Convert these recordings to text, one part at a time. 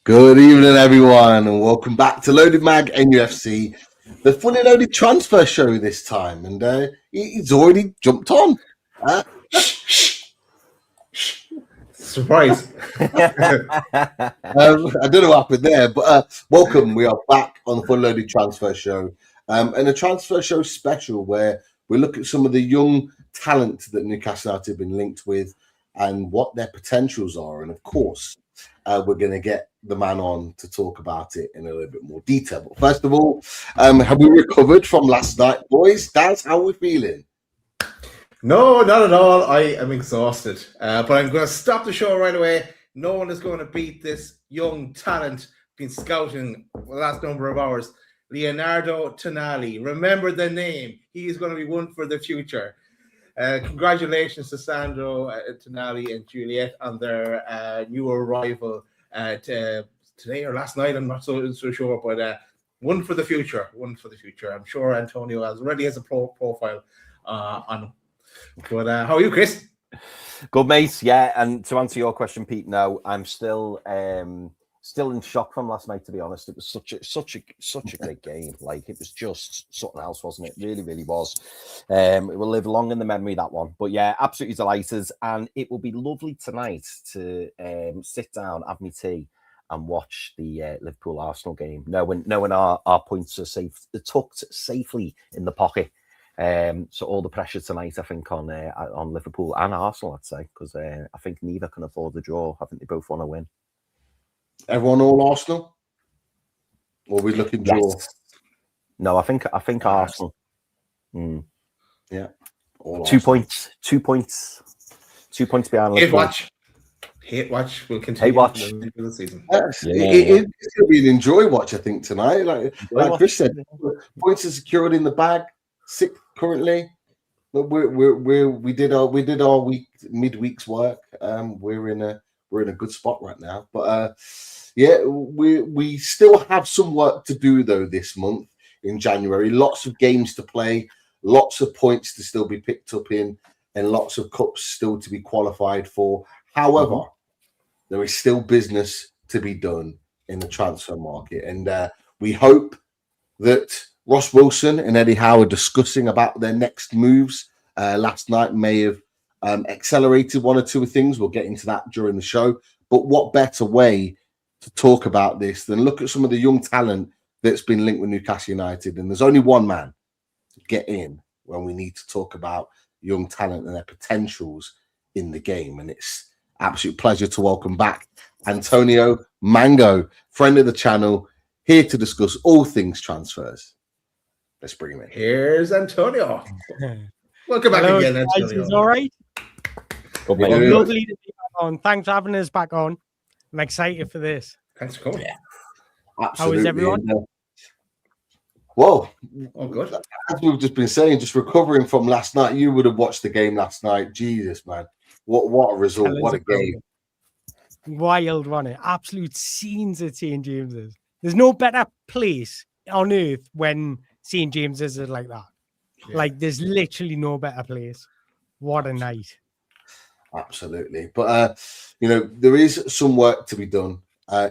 Good evening, everyone, and welcome back to Loaded Mag NUFC, the fully loaded transfer show this time. And he's already jumped on. Surprise. I don't know what happened there, but welcome. We are back on the fully loaded transfer show, and a transfer show special where we look at some of the young talent that Newcastle United have been linked with and what their potentials are. And of course, we're going to get the man on to talk about it in a little bit more detail. But first of all, have we recovered from last night, boys? That's how we're feeling. No, not at all. I am exhausted, but I'm going to stop the show right away. No one is going to beat this young talent been scouting the last number of hours. Leonardo Tonali. Remember the name. He is going to be one for the future. Congratulations to Sandro Tonali and Juliet on their new arrival today or last night. I'm not so sure, but one for the future. One for the future. I'm sure António already has a profile on him. But how are you, Chris? Good, mate. Yeah, and to answer your question, Pete, no, I'm still in shock from last night. To be honest, it was such a great game. Like, it was just something else, wasn't it? Really, really was. It will live long in the memory, that one. But yeah, absolutely delighted, and it will be lovely tonight to sit down, have me tea, and watch the Liverpool Arsenal game. Knowing our points are tucked safely in the pocket. So all the pressure tonight, I think, on Liverpool and Arsenal, I'd say, because I think neither can afford the draw. I think they both want to win. Everyone all Arsenal? Or we looking draw? Yes. No, I think Arsenal. Yeah. All 2 points. 2 points. 2 points behind Liverpool. Hate watch will continue for the season. It's going to be an enjoy watch, I think, tonight. Like Chris said, points are secured in the bag. 6th currently, but we did our midweek's work. We're in a good spot right now. But we still have some work to do though this month in January. Lots of games to play, lots of points to still be picked up in, and lots of cups still to be qualified for. However, there is still business to be done in the transfer market, and we hope that Ross Wilson and Eddie Howe are discussing about their next moves. Last night may have accelerated one or two things. We'll get into that during the show. But what better way to talk about this than look at some of the young talent that's been linked with Newcastle United? And there's only one man to get in when we need to talk about young talent and their potentials in the game. And it's absolute pleasure to welcome back António Mango, friend of the channel, here to discuss all things transfers. Let's bring him in. Here's António. Welcome back again, António. Is all right? Lovely to be back on. Thanks for having us back on. I'm excited for this. Thanks for coming. Yeah. Absolutely. How is everyone? Well, good. As we've just been saying, just recovering from last night. You would have watched the game last night. Jesus, man. What a result. What a game. Wild, wasn't it? Absolute scenes at St. James's. There's no better place on earth when St. James's is like that. Yeah. Like, there's literally no better place. What a night. Absolutely. But, there is some work to be done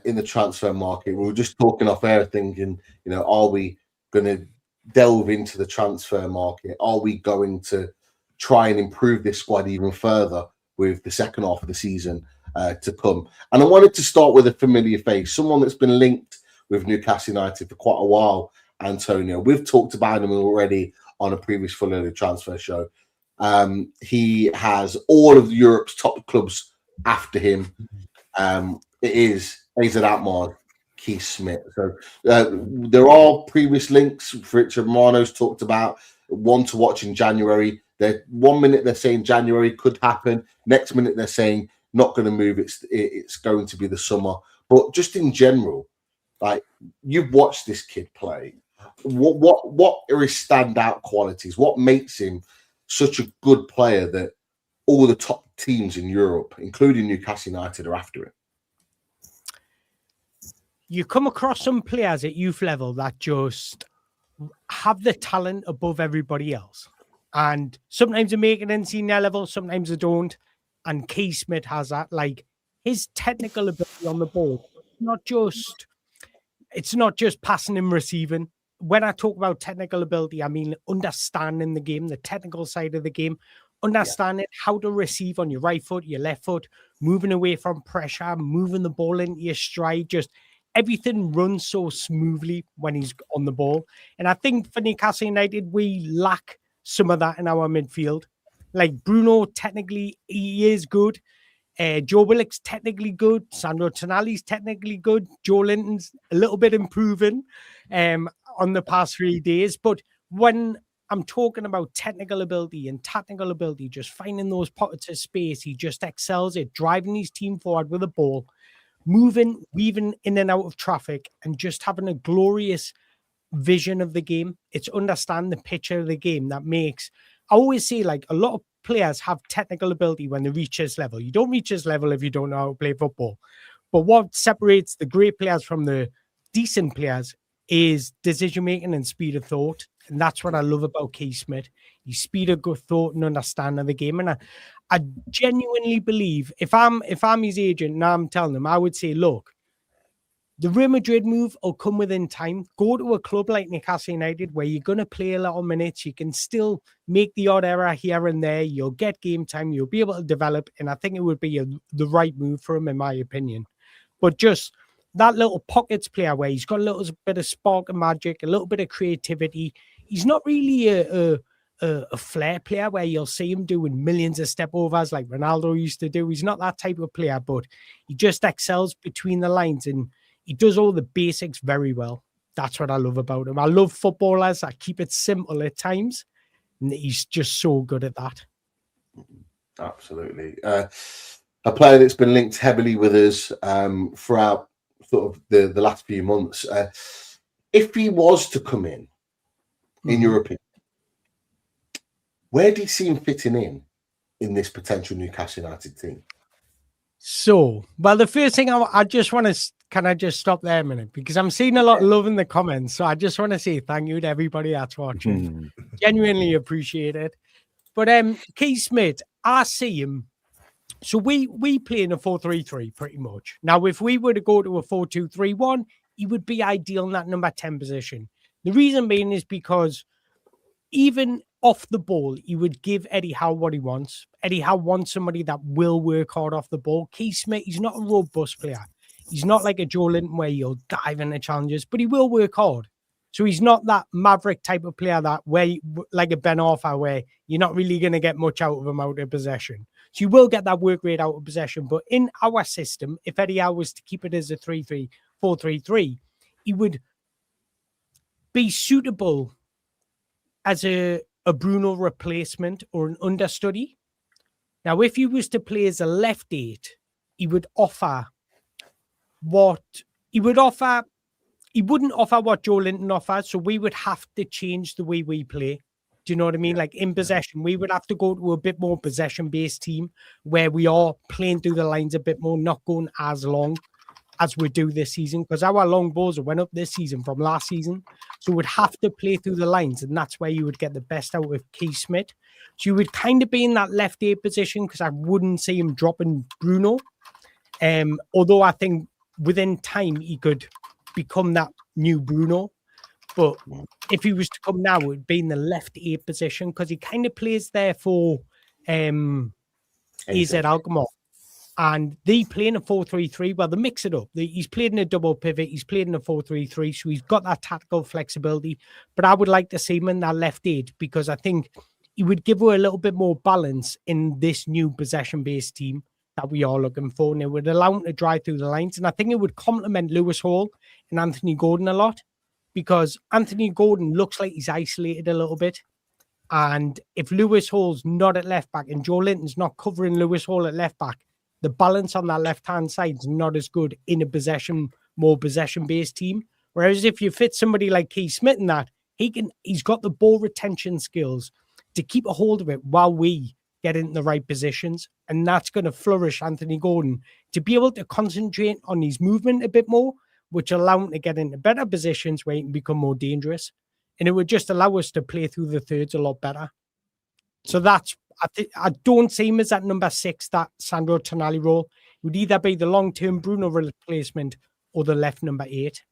in the transfer market. We were just talking off air thinking, are we going to delve into the transfer market? Are we going to try and improve this squad even further with the second half of the season to come? And I wanted to start with a familiar face, someone that's been linked with Newcastle United for quite a while, António. We've talked about him already on a previous Fully Loaded transfer show. He has all of Europe's top clubs after him. It is AZ Alkmaar, Kees Smit. So there are previous links which Romano's talked about. One to watch in January. 1 minute they're saying January could happen. Next minute they're saying not going to move. It's going to be the summer. But just in general, like, you've watched this kid play. What are his standout qualities? What makes him such a good player that all the top teams in Europe, including Newcastle United, are after him? You come across some players at youth level that just have the talent above everybody else. And sometimes they make it in senior level, sometimes they don't. And Kees Smit has that. Like, his technical ability on the ball not just passing and receiving. When I talk about technical ability, I mean understanding the game, the technical side of the game, understanding how to receive on your right foot, your left foot, moving away from pressure, moving the ball into your stride, just everything runs so smoothly when he's on the ball. And I think for Newcastle United, we lack some of that in our midfield. Like Bruno, technically, he is good. Joe Willock's technically good. Sandro Tonali's technically good. Joe Linton's a little bit improving on the past 3 days. But when I'm talking about technical ability and tactical ability, just finding those pockets of space, he just excels at driving his team forward with the ball, moving, weaving in and out of traffic, and just having a glorious vision of the game. It's understand the picture of the game that makes... I always say, like, a lot of players have technical ability when they reach this level. You don't reach this level if you don't know how to play football. But what separates the great players from the decent players is decision-making and speed of thought. And that's what I love about Kees Smit. His speed of good thought and understanding of the game. And I genuinely believe if I'm his agent and I'm telling him, I would say, look, the Real Madrid move will come within time. Go to a club like Newcastle United where you're going to play a lot of minutes. You can still make the odd error here and there. You'll get game time. You'll be able to develop. And I think it would be the right move for him, in my opinion. But just that little pockets player where he's got a little bit of spark of magic, a little bit of creativity. He's not really a flair player where you'll see him doing millions of step overs like Ronaldo used to do. He's not that type of player, but he just excels between the lines and he does all the basics very well. That's what I love about him. I love footballers that keep it simple at times, and he's just so good at that. Absolutely. A player that's been linked heavily with us throughout sort of the last few months. If he was to come in your opinion, where do you see him fitting in this potential Newcastle United team? So, well, the first thing I just want to... Can I just stop there a minute? Because I'm seeing a lot of love in the comments. So I just want to say thank you to everybody that's watching. Genuinely appreciate it. But Kees Smit, I see him. So we play in a 4-3-3 pretty much. Now, if we were to go to a 4-2-3-1, he would be ideal in that number 10 position. The reason being is because even off the ball, he would give Eddie Howe what he wants. Eddie Howe wants somebody that will work hard off the ball. Kees Smit, he's not a robust player. He's not like a Joe Linton where he'll dive into challenges, but he will work hard. So he's not that maverick type of player that like a Ben Arthur where you're not really going to get much out of him out of possession. So you will get that work rate out of possession. But in our system, if Eddie Howe was to keep it as a 4-3-3, he would be suitable as a Bruno replacement or an understudy. Now, if he was to play as a left 8, he would offer what he would offer. He wouldn't offer what Joe Linton offers, so we would have to change the way we play. Do you know what I mean? Like in possession, we would have to go to a bit more possession-based team where we are playing through the lines a bit more, not going as long as we do this season, because our long balls went up this season from last season. So we'd have to play through the lines, and that's where you would get the best out of Kees Smit. So you would kind of be in that left 8 position because I wouldn't see him dropping Bruno. Although I think within time, he could become that new Bruno. But if he was to come now, it would be in the left 8 position because he kind of plays there for AZ Alkmaar. And they play in a 4-3-3. Well, they mix it up. He's played in a double pivot. He's played in a 4-3-3. So he's got that tactical flexibility. But I would like to see him in that left 8 because I think he would give her a little bit more balance in this new possession-based team that we are looking for, and it would allow him to drive through the lines. And I think it would complement Lewis Hall and Anthony Gordon a lot because Anthony Gordon looks like he's isolated a little bit. And if Lewis Hall's not at left back and Joe Linton's not covering Lewis Hall at left back, the balance on that left-hand side is not as good in a more possession-based team. Whereas if you fit somebody like Kees Smit in that, he's got the ball retention skills to keep a hold of it while we get in the right positions. And that's going to flourish Anthony Gordon to be able to concentrate on his movement a bit more, which allow him to get into better positions where he can become more dangerous. And it would just allow us to play through the thirds a lot better. So I don't see him as that number 6, that Sandro Tonali role. It would either be the long-term Bruno replacement or the left number 8.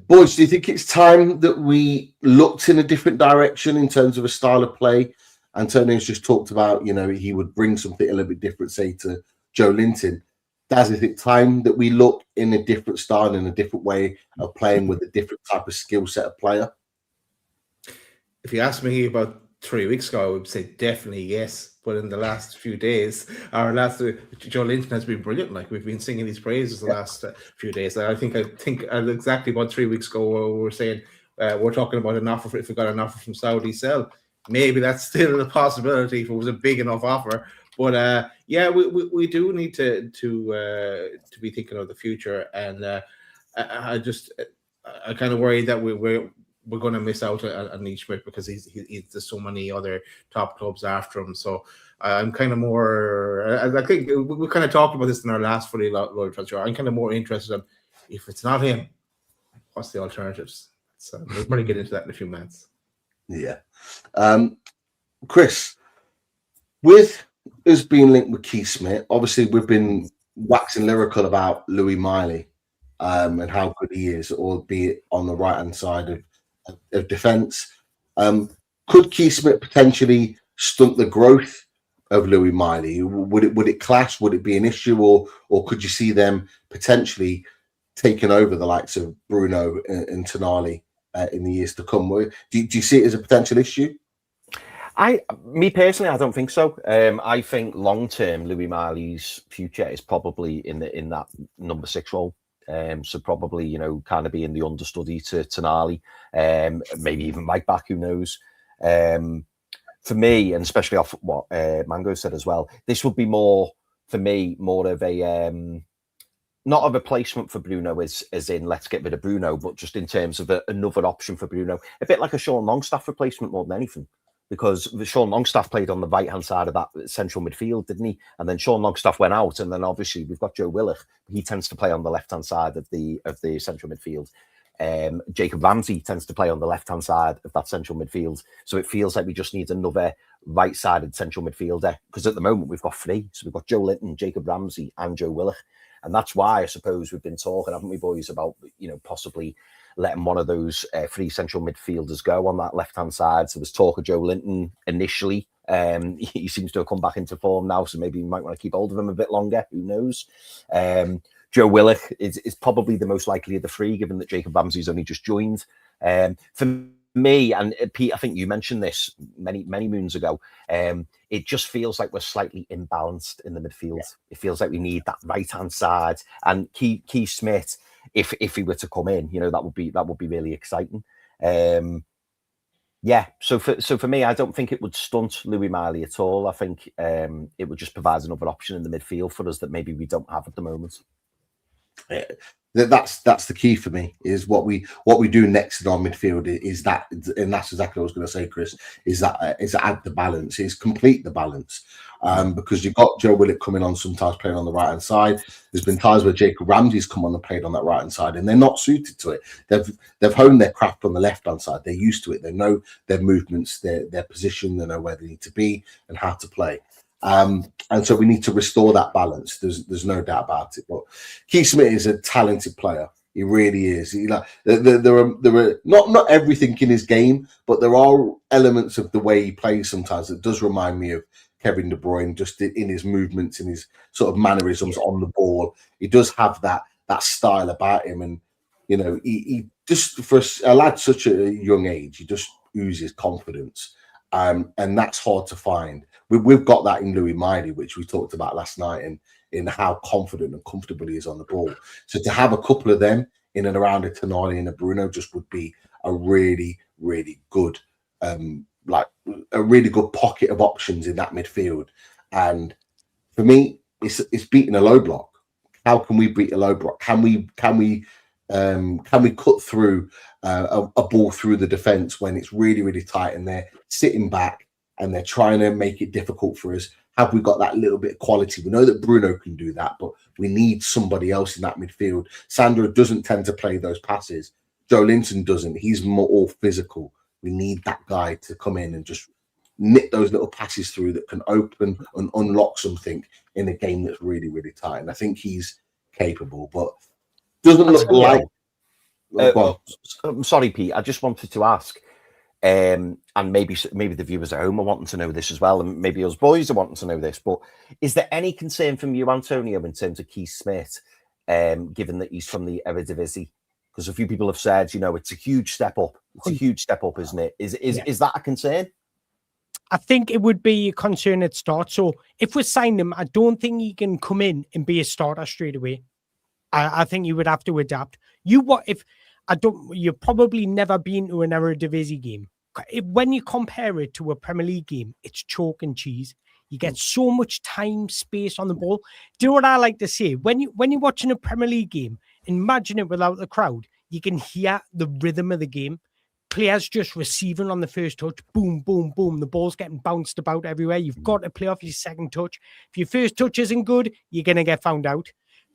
Boys, do you think it's time that we looked in a different direction in terms of a style of play? Antonio's just talked about, he would bring something a little bit different, say, to Joe Linton. Is it time that we look in a different style, in a different way of playing with a different type of skill set of player? If you asked me about 3 weeks ago, I would say definitely yes. But in the last few days, Joe Linton has been brilliant. Like, we've been singing his praises the last few days. I think exactly about 3 weeks ago, we were saying we're talking about an offer. If we got an offer from Saudi Cell, maybe that's still a possibility if it was a big enough offer. But we do need to be thinking of the future, and I kind of worry that we're going to miss out on Kees Smit because there's so many other top clubs after him. So I'm kind of more. I think we kind of talked about this in our last fully loaded transfer. I'm kind of more interested in, if it's not him, what's the alternatives? So we'll probably get into that in a few minutes. Yeah, Chris, with us being linked with Kees Smit, obviously we've been waxing lyrical about Louis Miley and how good he is, albeit on the right hand side of defence. Could Kees Smit potentially stunt the growth of Louis Miley? Would it clash? Would it be an issue, or could you see them potentially taking over the likes of Bruno and Tonali in the years to come? Do you see it as a potential issue? Me personally, I don't think so. I think long term, Louis Miley's future is probably in that number 6 role. So probably, kind of being the understudy to Tonali, maybe even right back, who knows. For me, and especially off what Mango said as well, this would be more of a not a replacement for Bruno, as in let's get rid of Bruno, but just in terms of another option for Bruno, a bit like a Sean Longstaff replacement more than anything. Because Sean Longstaff played on the right-hand side of that central midfield, didn't he? And then Sean Longstaff went out, and then obviously we've got Joe Willock. He tends to play on the left-hand side of the central midfield. Jacob Ramsey tends to play on the left-hand side of that central midfield. So it feels like we just need another right-sided central midfielder, because at the moment we've got 3. So we've got Joe Linton, Jacob Ramsey, and Joe Willock. And that's why I suppose we've been talking, haven't we, boys, about possibly letting one of those 3 central midfielders go on that left-hand side. So there's talk of Joe Linton initially. He seems to have come back into form now, so maybe you might want to keep hold of him a bit longer. Who knows? Joe Willock is probably the most likely of the 3, given that Jacob Ramsey's only just joined. For me, and Pete, I think you mentioned this many moons ago, it just feels like we're slightly imbalanced in the midfield. Yeah. It feels like we need that right-hand side. And Kees Smit, if he were to come in, that would be really exciting. So for me, I don't think it would stunt Louis Miley at all. I think it would just provide another option in the midfield for us that maybe we don't have at the moment. That's the key for me, is what we do next in our midfield is that, and that's exactly what I was going to say, Chris, is add the balance, is complete the balance. Because you've got Joe Willock coming on sometimes playing on the right hand side. There's been times where Jacob Ramsey's come on and played on that right hand side, and they're not suited to it. They've honed their craft on the left hand side. They're used to it. They know their movements, their position. They know where they need to be and how to play. And so we need to restore that balance. There's no doubt about it. But Kees Smit is a talented player. He really is. There are not everything in his game, but there are elements of the way he plays sometimes that does remind me of Kevin De Bruyne, just in his movements, in his sort of mannerisms on the ball. He does have that style about him, and he just, for a lad such a young age, he just oozes confidence, and that's hard to find. We've got that in Louis Miley, which we talked about last night, and in how confident and comfortable he is on the ball. So to have a couple of them in and around a Tonali and a Bruno just would be a really, really good, like a really good pocket of options in that midfield. And for me, it's beating a low block. How can we beat a low block? Can we cut through a ball through the defense when it's really, really tight and they're sitting back and they're trying to make it difficult for us? Have we got that little bit of quality? We know that Bruno can do that, but we need somebody else in that midfield. Sandro doesn't tend to play those passes. Joe Linton doesn't. He's more physical. We need that guy to come in and just nip those little passes through that can open and unlock something in a game that's really, really tight. And I think he's capable, but doesn't look like. I'm sorry, Pete. I just wanted to ask, and maybe the viewers at home are wanting to know this as well, and maybe us boys are wanting to know this. But is there any concern from you, Antonio, in terms of Kees Smit, given that he's from the Eredivisie? Because a few people have said, it's a huge step up. It's a huge step up, isn't it? Is that a concern? I think it would be a concern at start. So if we sign him, I don't think he can come in and be a starter straight away. I think you would have to adapt. You've probably never been to an Eredivisie game. When you compare it to a Premier League game, it's chalk and cheese. You get so much time, space on the ball. Do you know what I like to say? When you're watching a Premier League game, imagine it without the crowd. You can hear the rhythm of the game. Players just receiving on the first touch. Boom, boom, boom. The ball's getting bounced about everywhere. You've got to play off your second touch. If your first touch isn't good, you're going to get found out.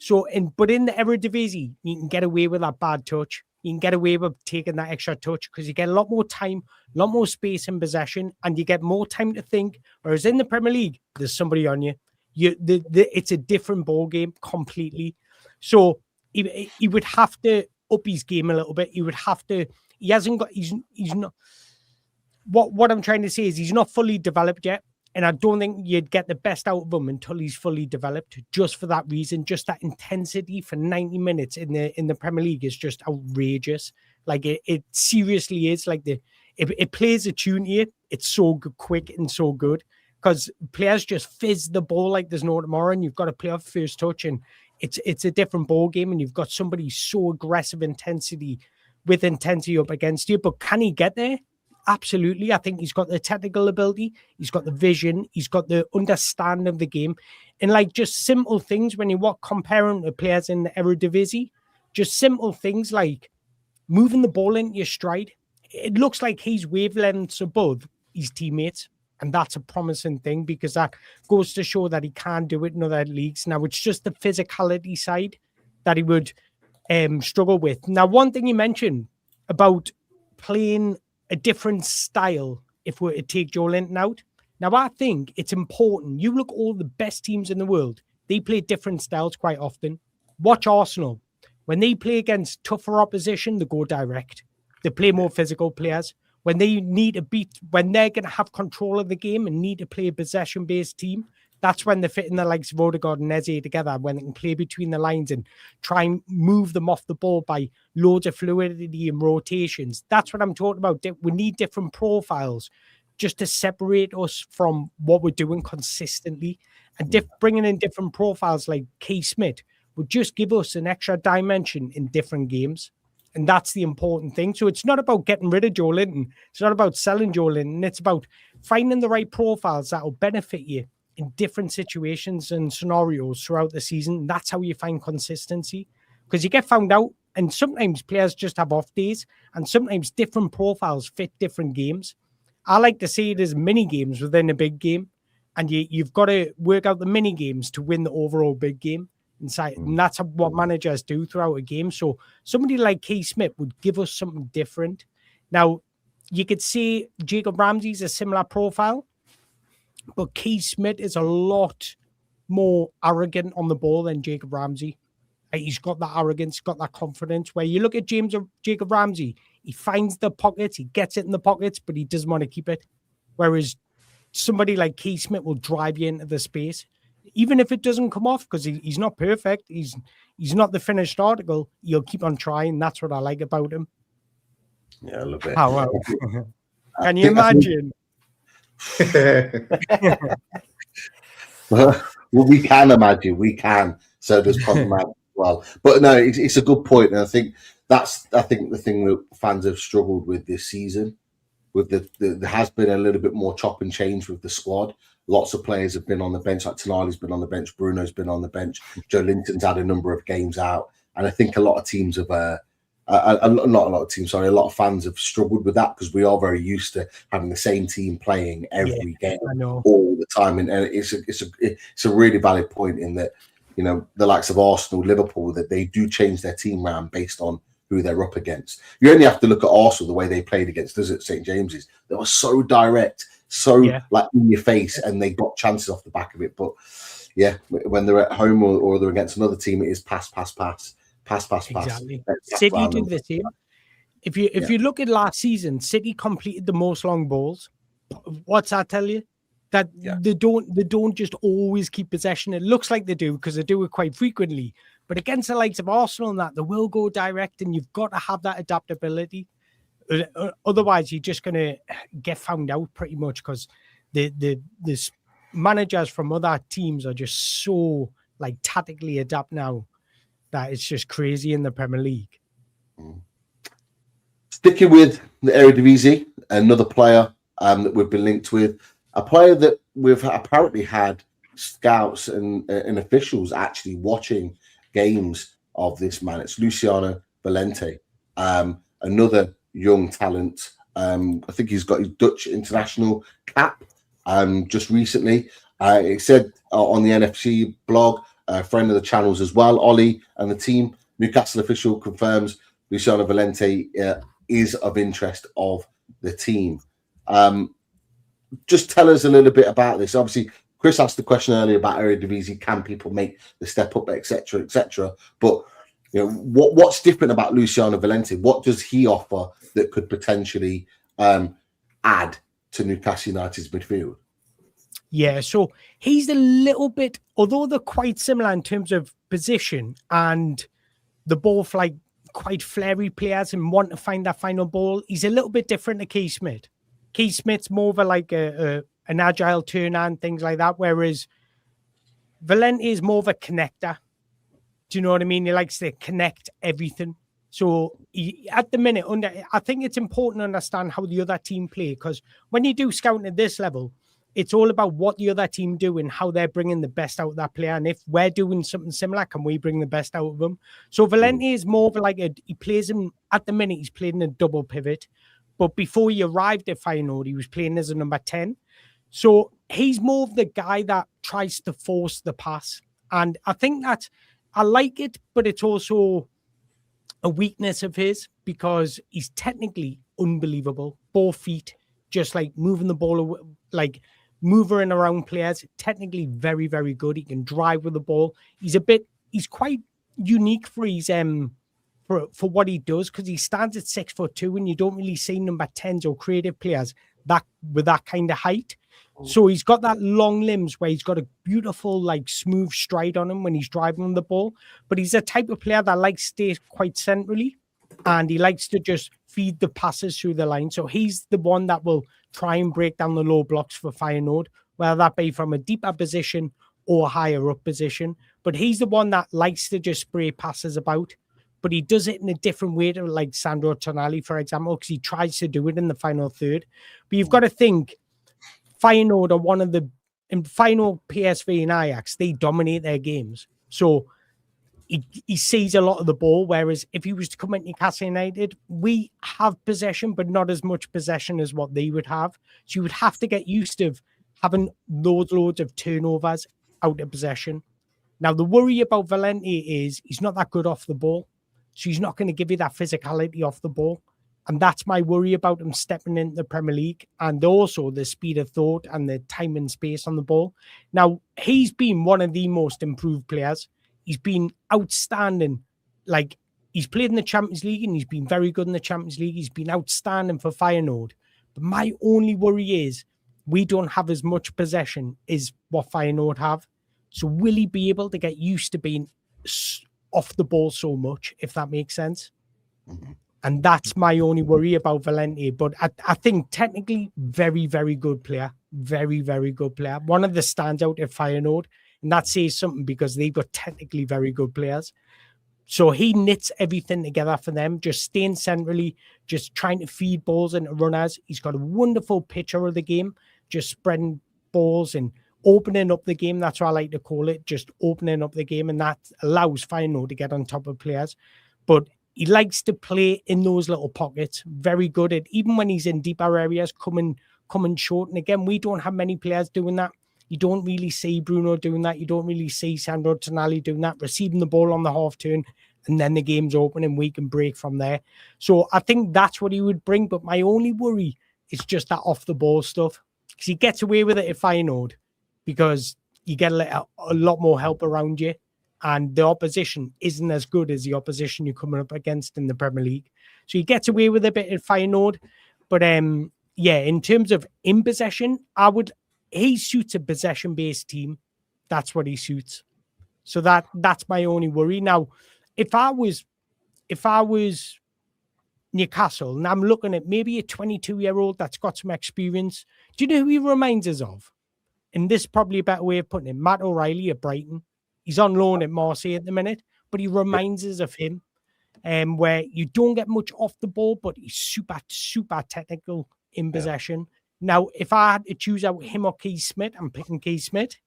But in the Eredivisie, you can get away with that bad touch. You can get away with taking that extra touch because you get a lot more time, a lot more space in possession, and you get more time to think. Whereas in the Premier League, there's somebody on you. It's a different ball game completely. So he would have to up his game a little bit. He would have to. He hasn't got. He's not. What I'm trying to say is he's not fully developed yet. And I don't think you'd get the best out of him until he's fully developed. Just for that reason, just that intensity for 90 minutes in the Premier League is just outrageous. Like it seriously is. Like it plays a tune to you. It's so good, quick and so good because players just fizz the ball like there's no tomorrow, and you've got to play off first touch, and it's a different ball game, and you've got somebody so aggressive intensity up against you. But can he get there? Absolutely. I think he's got the technical ability. He's got the vision. He's got the understanding of the game. And like just simple things when you comparing to players in the Eredivisie, just simple things like moving the ball into your stride. It looks like he's wavelengths above his teammates. And that's a promising thing because that goes to show that he can do it in other leagues. Now, it's just the physicality side that he would struggle with. Now, one thing you mentioned about playing a different style if we're to take Joe Linton out. Now, I think it's important. You look at all the best teams in the world. They play different styles quite often. Watch Arsenal. When they play against tougher opposition, they go direct. They play more physical players. When they need to when they're going to have control of the game and need to play a possession-based team, that's when they're fitting the likes of Odegaard and Eze together, when they can play between the lines and try and move them off the ball by loads of fluidity and rotations. That's what I'm talking about. We need different profiles just to separate us from what we're doing consistently. And bringing in different profiles like Kees Smit would just give us an extra dimension in different games. And that's the important thing. So it's not about getting rid of Joe Linton. It's not about selling Joe Linton. It's about finding the right profiles that will benefit you in different situations and scenarios throughout the season. That's how you find consistency, because you get found out, and sometimes players just have off days, and sometimes different profiles fit different games. I like to see it as mini games within a big game, and you've got to work out the mini games to win the overall big game inside. And that's what managers do throughout a game. So somebody like Kees Smit would give us something different. Now, you could say Jacob Ramsey's a similar profile, but Kees Smit is a lot more arrogant on the ball than Jacob Ramsey. He's got that arrogance, got that confidence. Where you look at Jacob Ramsey, he finds the pockets, he gets it in the pockets, but he doesn't want to keep it. Whereas somebody like Kees Smit will drive you into the space, even if it doesn't come off, because he's not perfect. He's not the finished article. He'll keep on trying. That's what I like about him. Yeah, I love it. Oh, well. Can you imagine? Well, we can imagine. We can. So does Cosmo as well. But no, it's a good point, and I think the thing that fans have struggled with this season. There has been a little bit more chop and change with the squad. Lots of players have been on the bench, like Tonali's been on the bench, Bruno's been on the bench, Joe Linton's had a number of games out, and I think a lot of teams have. A lot of fans have struggled with that because we are very used to having the same team playing every game all the time, and it's a really valid point in that, you know, the likes of Arsenal, Liverpool, that they do change their team around based on who they're up against. You only have to look at Arsenal, the way they played against us at St. James's. They were so direct, like in your face, and they got chances off the back of it. But when they're at home or they're against another team, it is pass. Exactly. City do the same. If you look at last season, City completed the most long balls. What's that tell you? That they don't just always keep possession. It looks like they do because they do it quite frequently. But against the likes of Arsenal and that, they will go direct, and you've got to have that adaptability. Otherwise, you're just going to get found out pretty much, because the managers from other teams are just so like tactically adapt now that it's just crazy in the Premier League. Sticking with the Eredivisie, another player that we've been linked with, a player that we've apparently had scouts and officials actually watching games of this man. It's Luciano Valente, another young talent. I think he's got his Dutch international cap just recently. It said on the NFC blog, a friend of the channels as well, Ollie and the team, Newcastle official confirms Luciano Valente is of interest of the team. Just tell us a little bit about this. Obviously, Chris asked the question earlier about Eredivisie, can people make the step up, etc., etc. But what's different about Luciano Valente? What does he offer that could potentially add to Newcastle United's midfield? Yeah, so he's a little bit, although they're quite similar in terms of position, and they're both like quite flary players and want to find that final ball, he's a little bit different to Kees Smit. Kees Smit's more of an agile turner and things like that, whereas Valente is more of a connector. Do you know what I mean? He likes to connect everything. So at the minute, I think it's important to understand how the other team play, because when you do scouting at this level, it's all about what the other team do and how they're bringing the best out of that player. And if we're doing something similar, can we bring the best out of them? So Valente is more of like he plays him at the minute. He's playing a double pivot, but before he arrived at Feyenoord, he was playing as a number 10. So he's more of the guy that tries to force the pass. And I think that I like it, but it's also a weakness of his because he's technically unbelievable. Both feet, just like moving the ball, like moving around players, technically very, very good. He can drive with the ball. He's quite unique for his for what he does, because he stands at 6'2", and you don't really see number 10s or creative players that with that kind of height. So he's got that long limbs where he's got a beautiful, like, smooth stride on him when he's driving the ball. But he's a type of player that likes to stay quite centrally, and he likes to just feed the passes through the line. So he's the one that will try and break down the low blocks for Feyenoord, whether that be from a deeper position or higher up position. But he's the one that likes to just spray passes about. But he does it in a different way to, like, Sandro Tonali, for example, because he tries to do it in the final third. But you've got to think, Feyenoord are one of the final PSV and Ajax, they dominate their games. So he sees a lot of the ball, whereas if he was to come at Newcastle United, we have possession, but not as much possession as what they would have. So you would have to get used to having loads of turnovers out of possession. Now, the worry about Valente is he's not that good off the ball. So he's not going to give you that physicality off the ball. And that's my worry about him stepping into the Premier League, and also the speed of thought and the time and space on the ball. Now, he's been one of the most improved players. He's been outstanding. Like, he's played in the Champions League and he's been very good in the Champions League. He's been outstanding for Feyenoord. But my only worry is we don't have as much possession as what Feyenoord have. So will he be able to get used to being off the ball so much, if that makes sense? Mm-hmm. And that's my only worry about Valente. But I think technically very, very good player. Very, very good player. One of the standout at Feyenoord. And that says something because they've got technically very good players. So he knits everything together for them, just staying centrally, just trying to feed balls into runners. He's got a wonderful picture of the game, just spreading balls and opening up the game. That's what I like to call it, just opening up the game. And that allows Feyenoord to get on top of players. But he likes to play in those little pockets. Very good at, even when he's in deeper areas, coming short. And again, we don't have many players doing that. You don't really see Bruno doing that. You don't really see Sandro Tonali doing that, receiving the ball on the half turn, and then the game's open and we can break from there. So I think that's what he would bring. But my only worry is just that off the ball stuff, because he gets away with it at Feyenoord because you get a lot more help around you, and the opposition isn't as good as the opposition you're coming up against in the Premier League. So he gets away with a bit at Feyenoord. But yeah, in terms of in possession, he suits a possession-based team. That's what he suits. So that's my only worry. Now, if I was Newcastle and I'm looking at maybe a 22-year-old that's got some experience, do you know who he reminds us of? And this is probably a better way of putting it. Matt O'Reilly at Brighton. He's on loan at Marseille at the minute, but he reminds us of him. Where you don't get much off the ball, but he's super, super technical in possession. Now, if I had to choose out him or Kees Smit, I'm picking Kees Smit.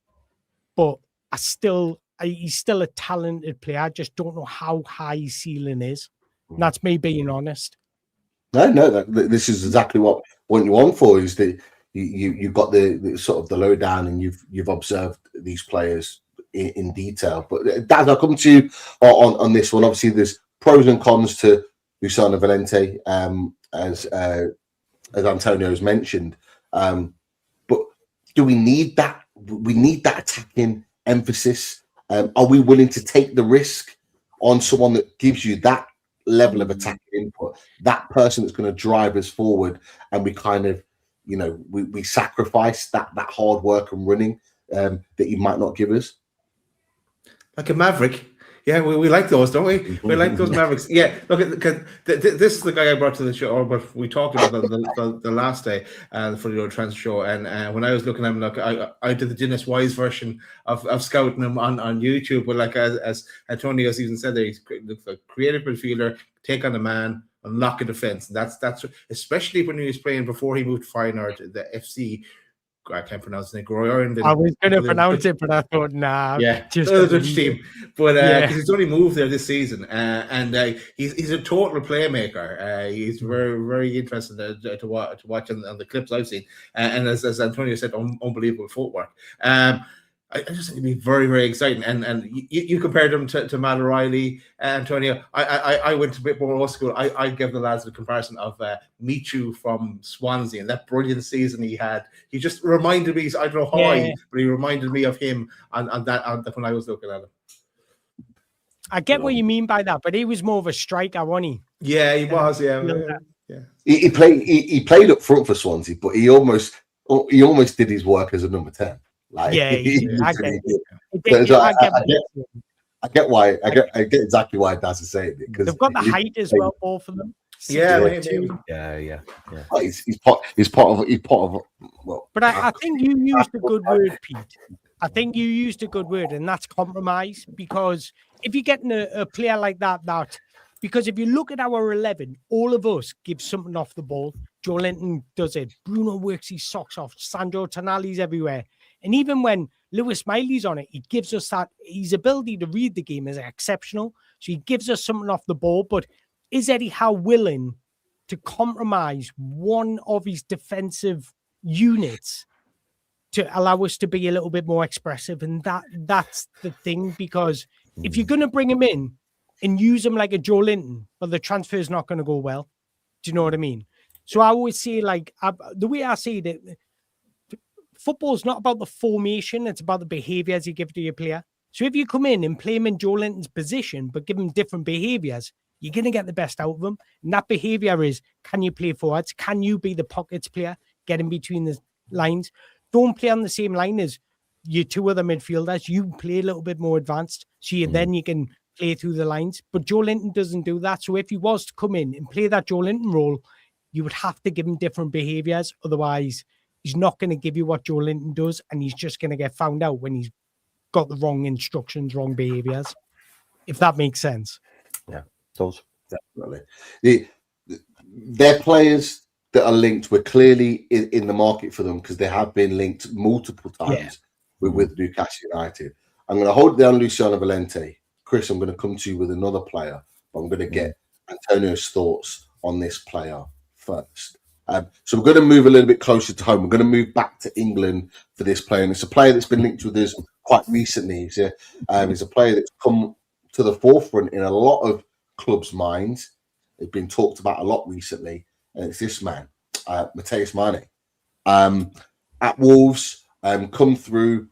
But he's still a talented player. I just don't know how high his ceiling is. And that's me being honest. No, this is exactly what you're on for. Is that you've got the sort of the lowdown, and you've observed these players in detail. But Daz, I'll come to you on this one. Obviously, there's pros and cons to Luciano Valente, as Antonio has mentioned. But do we need that? We need that attacking emphasis. Are we willing to take the risk on someone that gives you that level of attacking input, that person that's going to drive us forward, and we kind of, we sacrifice that hard work and running that he might not give us? Like a maverick. Yeah, we like those, don't we? We like those Mavericks. Yeah, look, this is the guy I brought to the show, or what we talked about the last day for the transfer show. And when I was looking at him, I did the Dennis Wise version of scouting him on YouTube. But like as Antonio even said, there, he's a creative midfielder, take on the man, unlock a defense. And that's especially when he was playing before he moved to Feyenoord, the FC. I can't pronounce it. I was going to pronounce it, but I thought, nah. Yeah, just the Dutch team. But because he's only moved there this season, and he's a total playmaker. He's very, very interesting to watch on the clips I've seen. And as Antonio said, unbelievable footwork. I just think it'd be very, very exciting. And you compared him to Matt O'Reilly, Antonio. I went a bit more old school. I give the lads the comparison of Michu from Swansea and that brilliant season he had. He just reminded me. I don't know why, but he reminded me of him on that when I was looking at him. I get what you mean by that, but he was more of a striker, wasn't he? Yeah, he was. Yeah. He played up front for Swansea, but he almost did his work as a number 10. Like, I get why. I get exactly why Daz is saying it, because they've got the height as well, both of them. Yeah. He's part of. Well, but I think you used a good word, Pete. I think you used a good word, and that's compromise. Because if you're getting a player like that, because if you look at our 11, all of us give something off the ball. Joe Linton does it. Bruno works his socks off. Sandro Tonali's everywhere. And even when Lewis Miley's on it, he gives us that. His ability to read the game is exceptional. So he gives us something off the ball. But is Eddie Howe willing to compromise one of his defensive units to allow us to be a little bit more expressive? And that's the thing, because if you're going to bring him in and use him like a Joe Linton, well, the transfer is not going to go well. Do you know what I mean? So I always say, like, the way I see it, football is not about the formation, it's about the behaviors you give to your player. So if you come in and play him in Joe Linton's position, but give him different behaviors, you're going to get the best out of him. And that behavior is, can you play forwards? Can you be the pockets player? Get in between the lines. Don't play on the same line as your two other midfielders. You play a little bit more advanced, so then you can play through the lines. But Joe Linton doesn't do that. So if he was to come in and play that Joe Linton role, you would have to give him different behaviors. Otherwise, he's not going to give you what Joe Linton does, and he's just going to get found out when he's got the wrong instructions, wrong behaviors, if that makes sense. Yeah, it does. Definitely. They're players that are linked. We're clearly in the market for them, because they have been linked multiple times with Newcastle United. I'm going to hold down Luciano Valente. Chris, I'm going to come to you with another player, but I'm going to get Antonio's thoughts on this player first. So we're going to move a little bit closer to home. We're going to move back to England for this player. And it's a player that's been linked with us quite recently. He's a player that's come to the forefront in a lot of clubs' minds. It's been talked about a lot recently. And it's this man, Matheus Mane. At Wolves, come through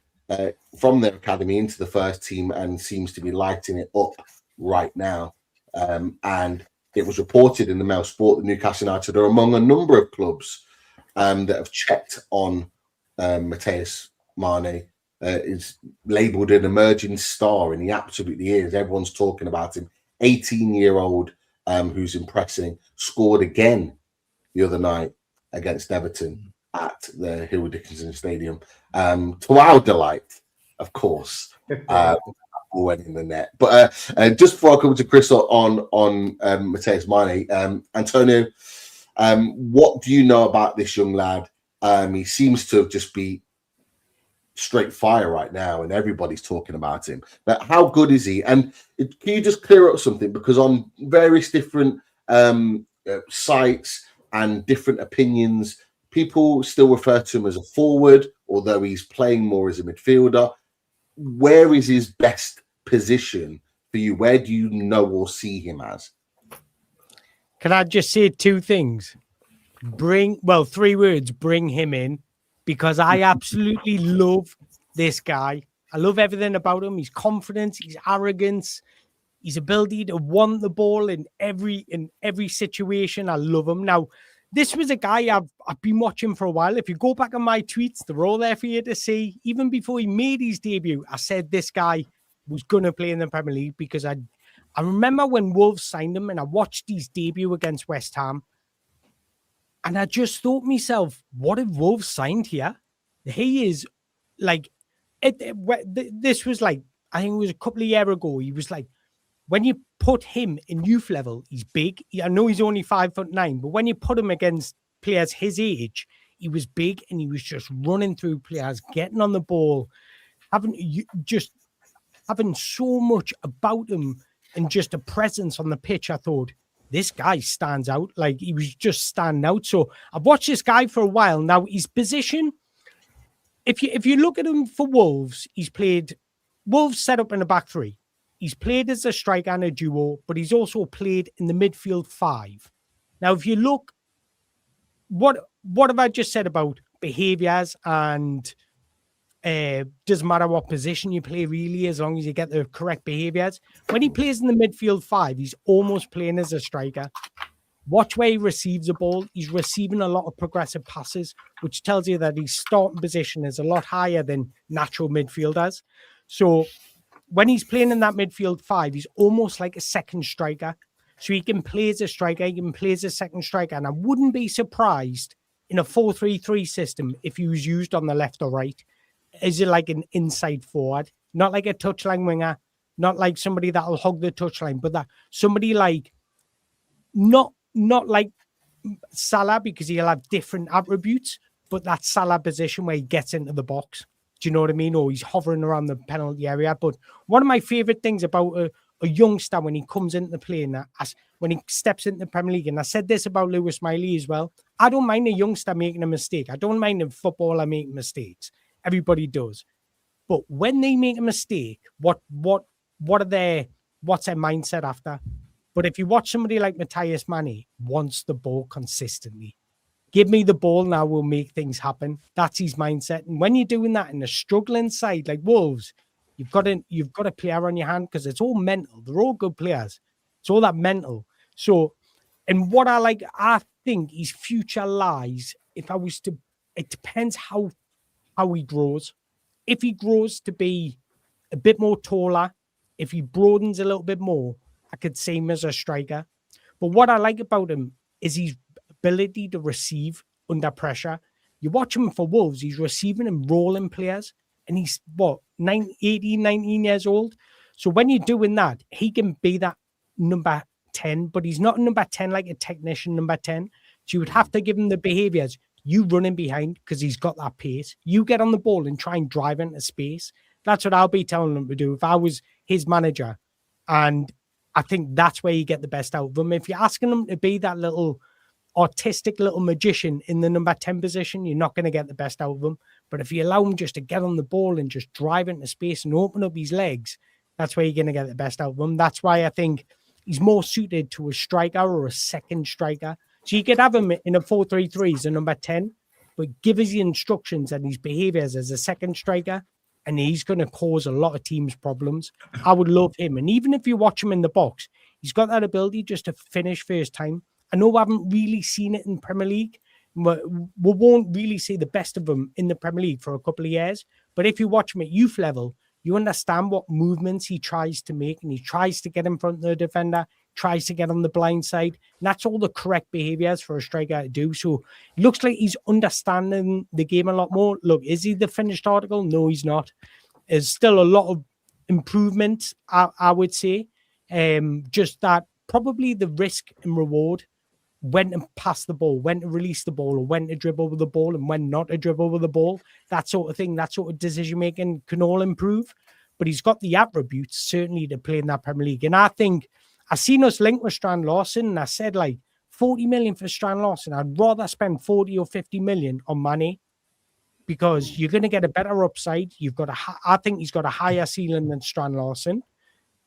from their academy into the first team and seems to be lighting it up right now. And it was reported in the Mail Sport that Newcastle United are among a number of clubs that have checked on Matheus Mane. Is labelled an emerging star, and he absolutely is. Everyone's talking about him. 18-year-old who's impressing. Scored again the other night against Everton at the Hill Dickinson Stadium. To our delight, of course. Went in the net. But just before I come to Chris on Matheus Mane, Antonio, what do you know about this young lad? He seems to just be straight fire right now, and everybody's talking about him. But how good is he? And can you just clear up something? Because on various different sites and different opinions, people still refer to him as a forward, although he's playing more as a midfielder. Where is his best position for you? Where do you know or see him as? Can I just say two things? Three words, bring him in, because I absolutely love this guy. I love everything about him. His confidence, his arrogance, his ability to want the ball in every situation. I love him. Now, this was a guy I've been watching for a while. If you go back on my tweets, they're all there for you to see. Even before he made his debut, I said this guy was going to play in the Premier League, because I remember when Wolves signed him and I watched his debut against West Ham. And I just thought to myself, what have Wolves signed here? He is like, this was like, I think it was a couple of years ago. He was like, when you put him in youth level, he's big. I know he's only 5'9", but when you put him against players his age, he was big and he was just running through players, getting on the ball, having so much about him and just a presence on the pitch. I thought, this guy stands out. Like, he was just standing out. So I've watched this guy for a while now. His position, if you look at him for Wolves, he's played Wolves set up in a back three. He's played as a striker and a duo, but he's also played in the midfield 5. Now, if you look, what have I just said about behaviours and doesn't matter what position you play, really, as long as you get the correct behaviours. When he plays in the midfield 5, he's almost playing as a striker. Watch where he receives the ball. He's receiving a lot of progressive passes, which tells you that his starting position is a lot higher than natural midfielders. So when he's playing in that midfield 5, he's almost like a second striker. So he can play as a striker, he can play as a second striker. And I wouldn't be surprised in a 4-3-3 system if he was used on the left or right. Is it like an inside forward? Not like a touchline winger, not like somebody that'll hug the touchline, but that somebody like not like Salah, because he'll have different attributes, but that Salah position where he gets into the box. Do you know what I mean? Or he's hovering around the penalty area. But one of my favorite things about a youngster when he comes into play, when he steps into the Premier League, and I said this about Lewis Miley as well, I don't mind a youngster making a mistake. I don't mind a footballer making mistakes. Everybody does. But when they make a mistake, what's their mindset after? But if you watch somebody like Matheus Mane, wants the ball consistently. Give me the ball now, we'll make things happen. That's his mindset. And when you're doing that in a struggling side like Wolves, you've got a player on your hand, because it's all mental. They're all good players. It's all that mental. So, and what I think his future lies, it depends how he grows. If he grows to be a bit more taller, if he broadens a little bit more, I could see him as a striker. But what I like about him is his ability to receive under pressure. You watch him for Wolves, he's receiving and rolling players, and he's 18, 19 years old. So when you're doing that, he can be that number 10, but he's not number 10 like a technician number 10. So you would have to give him the behaviours. You running behind, because he's got that pace. You get on the ball and try and drive into space. That's what I'll be telling him to do if I was his manager. And I think that's where you get the best out of him. If you're asking him to be that little artistic little magician in the number 10 position, you're not going to get the best out of him. But if you allow him just to get on the ball and just drive into space and open up his legs, that's where you're going to get the best out of him. That's why I think he's more suited to a striker or a second striker. So you could have him in a 4-3-3 as a number 10, but give us the instructions and his behaviours as a second striker, and he's going to cause a lot of teams problems. I would love him. And even if you watch him in the box, he's got that ability just to finish first time. I know we haven't really seen it in Premier League. We won't really see the best of him in the Premier League for a couple of years. But if you watch him at youth level, you understand what movements he tries to make, and he tries to get in front of the defender, tries to get on the blind side. And that's all the correct behaviors for a striker to do. So it looks like he's understanding the game a lot more. Look, is he the finished article? No, he's not. There's still a lot of improvement, I would say. Just that probably the risk and reward, when to pass the ball, when to release the ball, or when to dribble with the ball and when not to dribble with the ball, that sort of thing, that sort of decision-making can all improve. But he's got the attributes, certainly, to play in that Premier League. And I think I've seen us linked with Strand Larsen, and I said, 40 million for Strand Larsen. I'd rather spend 40 or 50 million on Mane, because you're going to get a better upside. I think he's got a higher ceiling than Strand Larsen.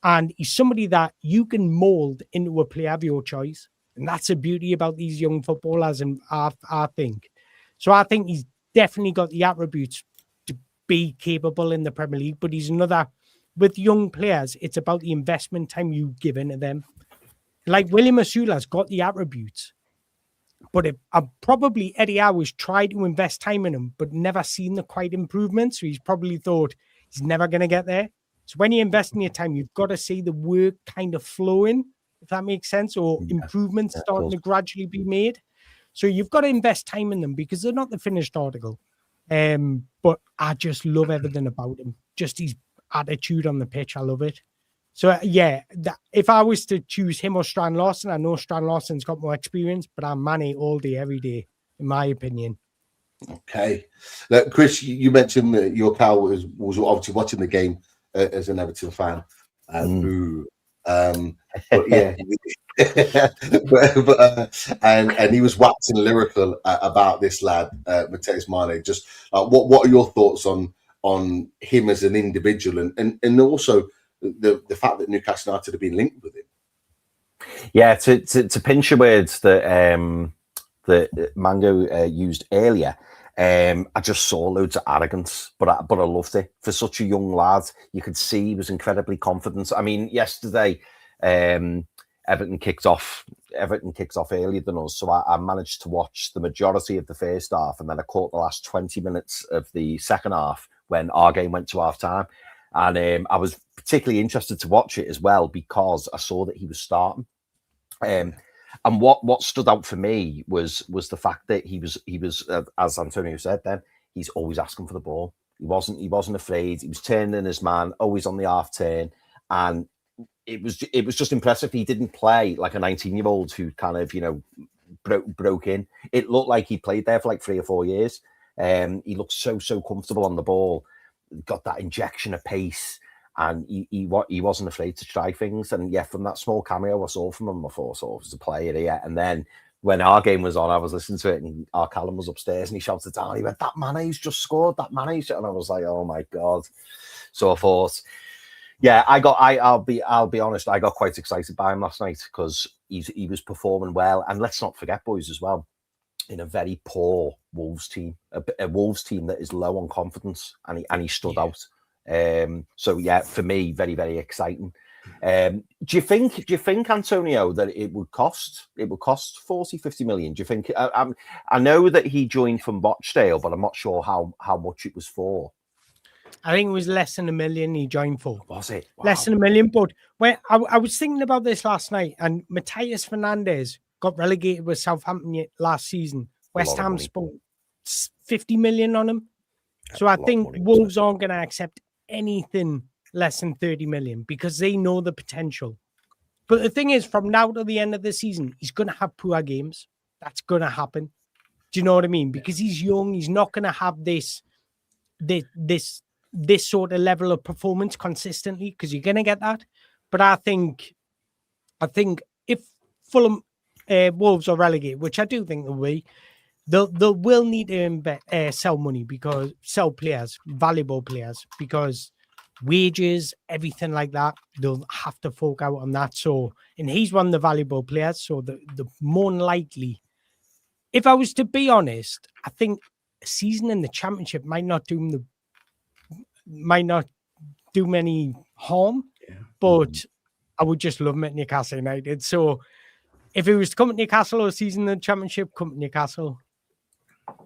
And he's somebody that you can mold into a player of your choice. And that's the beauty about these young footballers, and I think. So I think he's definitely got the attributes to be capable in the Premier League, but he's another, with young players, it's about the investment time you give into them. Like William Asula's got the attributes, but probably Eddie Howe has tried to invest time in him, but never seen the quite improvement. So he's probably thought he's never going to get there. So when you invest in your time, you've got to see the work kind of flowing, if that makes sense, or improvements starting to gradually be made. So you've got to invest time in them, because they're not the finished article. But I just love everything about him. Just his attitude on the pitch. I love it. So if I was to choose him or Strand Larsen, I know Strand Larsen's got more experience, but I'm Mane all day, every day, in my opinion. Okay. Now, Chris, you mentioned that your pal was obviously watching the game as an Everton fan. But yeah, and he was waxing lyrical about this lad, Matheus Mane. Just what are your thoughts on him as an individual, and also the fact that Newcastle United have been linked with him? Yeah, to pinch your words that Mango used earlier. I just saw loads of arrogance, but I loved it. For such a young lad, you could see he was incredibly confident. I mean, yesterday, Everton kicked off earlier than us, so I managed to watch the majority of the first half, and then I caught the last 20 minutes of the second half when our game went to half time. And I was particularly interested to watch it as well, because I saw that he was starting. And what stood out for me was the fact that he was as Antonio said, then he's always asking for the ball. He wasn't afraid. He was turning his man, always on the half turn, and it was just impressive. He didn't play like a 19-year-old who kind of broke in. It looked like he played there for like 3 or 4 years. He looked so comfortable on the ball. Got that injection of pace. And he wasn't afraid to try things. And yeah, from that small cameo I saw from him, I thought sort of as a player here. And then when our game was on, I was listening to it, and our Callum was upstairs, and he shouted down. He went, "That Mane's just scored! That Mane's!" And I was like, "Oh my god!" So I thought, yeah, I'll be honest, I got quite excited by him last night, because he was performing well. And let's not forget, boys, as well, in a very poor Wolves team, a Wolves team that is low on confidence, and he stood out. So yeah, for me, very, very exciting. Do you think, Antonio, that it would cost 40-50 million? Do you think? I know that he joined from Rochdale, but I'm not sure how much it was for. I think it was less than $1 million he joined for. Was it? Wow. Less than $1 million? But when I was thinking about this last night, and Matheus Fernandes got relegated with Southampton last season. West Ham spent 50 million on him. So I think Wolves aren't going to accept anything less than 30 million, because they know the potential. But the thing is, from now to the end of the season, he's going to have poor games. That's going to happen. Do you know what I mean? Because he's young, he's not going to have this sort of level of performance consistently, because you're going to get that. But I think if Fulham Wolves are relegated, which I do think they'll be, they will need to sell money, because sell players, valuable players, because wages, everything like that, they'll have to fork out on that. So, and he's one of the valuable players. So the more likely, if I was to be honest, I think a season in the Championship might not do him might not do many harm, but I would just love him at Newcastle United. So if he was to come to Newcastle or a season in the Championship, come to Newcastle.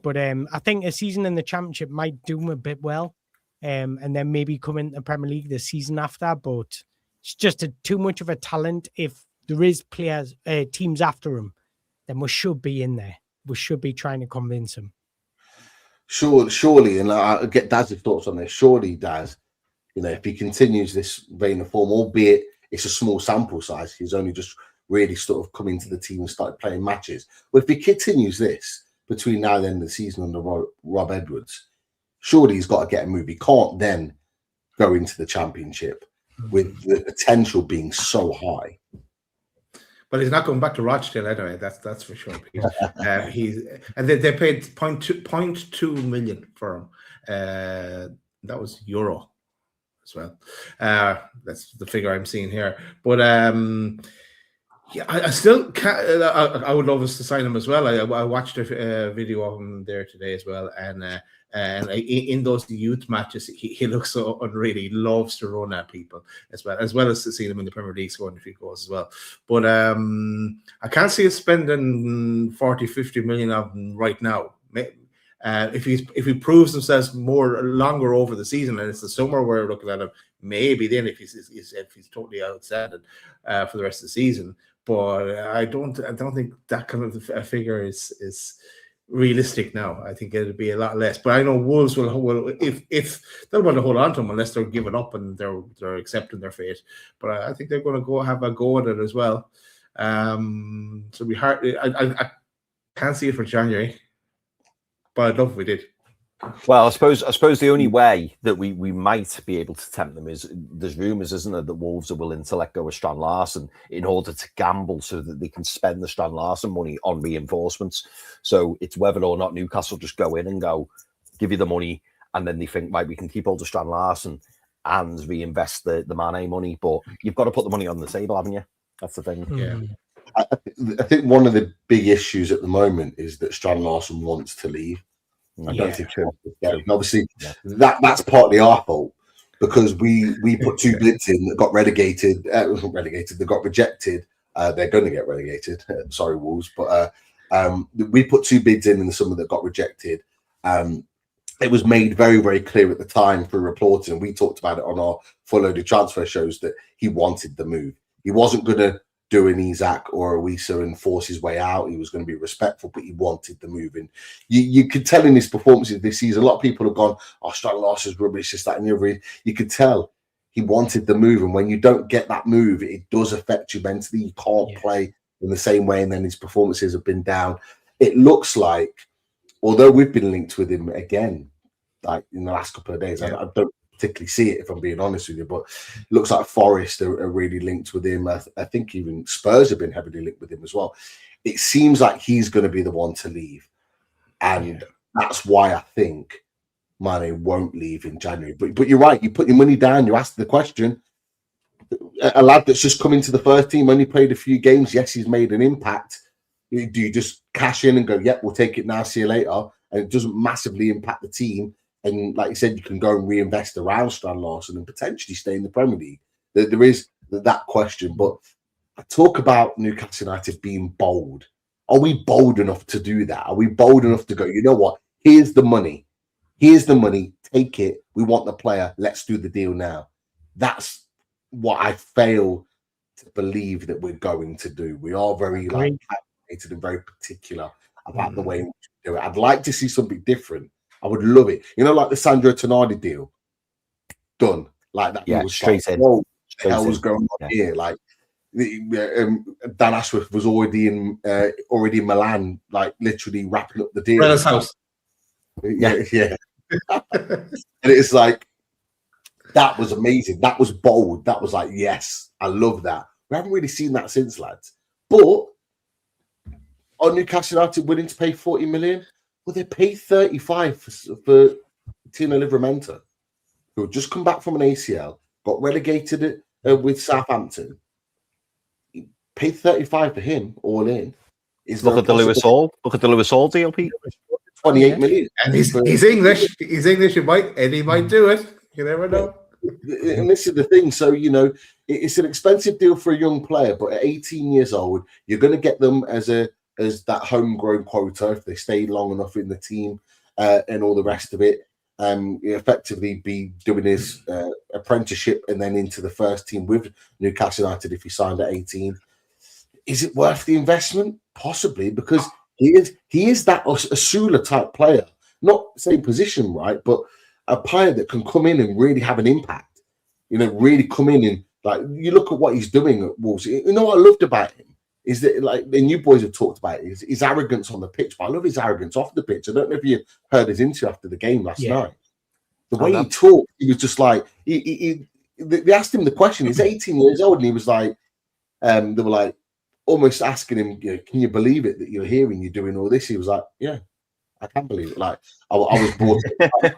But I think a season in the Championship might do him a bit well, and then maybe come into the Premier League the season after. But it's just too much of a talent. If there is teams after him, then we should be in there. We should be trying to convince him. Surely, and I'll get Daz's thoughts on this. Surely, Daz, if he continues this vein of form, albeit it's a small sample size, he's only just really sort of come into the team and started playing matches. But if he continues this between now and the end of the season under Rob Edwards, surely he's got to get a move. He can't then go into the Championship with the potential being so high. But he's not going back to Rochdale anyway. That's for sure. They paid 0.2 million for him. That was euro as well. That's the figure I'm seeing here. But I still can't. I would love us to sign him as well. I watched a video of him there today as well, and in those youth matches, he looks so unreal. He loves to run at people as well as to see him in the Premier League scoring a few goals as well. But I can't see us spending 40-50 million on him right now. If he proves himself longer over the season, and it's the summer we're looking at him, maybe then if he's totally outstanding for the rest of the season. But I don't think that kind of a figure is realistic now. I think it'll be a lot less. But I know Wolves will if they'll want to hold on to him unless they're giving up and they're accepting their fate. But I think they're going to have a go at it as well. So it'll be hard. I can't see it for January, but I'd love if we did. Well, I suppose the only way that we might be able to tempt them is there's rumours, isn't there, that Wolves are willing to let go of Strand Larsen in order to gamble so that they can spend the Strand Larsen money on reinforcements. So it's whether or not Newcastle just go in and go, give you the money, and then they think, right, we can keep hold of Strand Larsen and reinvest the Mane money. But you've got to put the money on the table, haven't you? That's the thing. Yeah. I think one of the big issues at the moment is that Strand Larsen wants to leave. I don't think he'll go. And obviously, that's partly our fault because we put two bids in that got relegated. They got rejected. They're going to get relegated. Sorry, Wolves, but we put two bids in the summer that got rejected. It was made very, very clear at the time through reporting. We talked about it on our full loaded transfer shows that he wanted the move. He wasn't going to do an Isaac or a Wisa and force his way out. He was going to be respectful, but he wanted the move. And you could tell in his performances this season, a lot of people have gone, Strand Larsen's rubbish, this, that, and the other. You could tell he wanted the move. And when you don't get that move, it does affect you mentally. You can't play in the same way. And then his performances have been down. It looks like, although we've been linked with him again, like in the last couple of days, I don't particularly see it, if I'm being honest with you, but it looks like Forest are really linked with him. I think even Spurs have been heavily linked with him as well. It seems like he's going to be the one to leave, and that's why I think Mane won't leave in January. But you're right, you put your money down, you ask the question. A lad that's just come into the first team, only played a few games, yes, he's made an impact. Do you just cash in and go, yep, we'll take it now, see you later, and it doesn't massively impact the team? And like you said, you can go and reinvest around Strand Larsen and potentially stay in the Premier League. There is that question. But I talk about Newcastle United being bold. Are we bold enough to do that? Are we bold enough to go, you know what? Here's the money. Here's the money. Take it. We want the player. Let's do the deal now. That's what I fail to believe that we're going to do. We are very calculated and very particular about the way in which we do it. I'd like to see something different. I would love it. Like the Sandro Tonali deal. Done. Like that. Yeah, straight in. What the hell was going on here? Like, Dan Ashworth was already in Milan, like literally wrapping up the deal. Brother's house. Yeah. And it's like, that was amazing. That was bold. That was like, yes, I love that. We haven't really seen that since, lads. But are Newcastle United willing to pay 40 million? Well, they paid 35 for Tino Livramento, who had just come back from an ACL, got relegated with Southampton. He paid 35 for him, all in. Look at the Lewis Hall. Look at the Lewis Hall deal, Pete. 28 million. And he's English. He's English. He might do it. You never know. And this is the thing. So, you know, it's an expensive deal for a young player, but at 18 years old, you're going to get them as that homegrown quota if they stay long enough in the team and all the rest of it. Effectively be doing his apprenticeship and then into the first team with Newcastle United if he signed at 18. Is it worth the investment? Possibly, because he is that Asula type player, not same position, right? But a player that can come in and really have an impact. You know, really come in and like you look at what he's doing at Wolves. You know what I loved about him is that, like, and you boys have talked about it, his arrogance on the pitch, but I love his arrogance off the pitch. I don't know if you heard his interview after the game last night. The way he talked, he was just like they asked him the question. He's 18 years old, and he was like, they were like almost asking him, you know, "Can you believe it that you're here and you're doing all this?" He was like, "Yeah, I can believe it." Like I was brought, I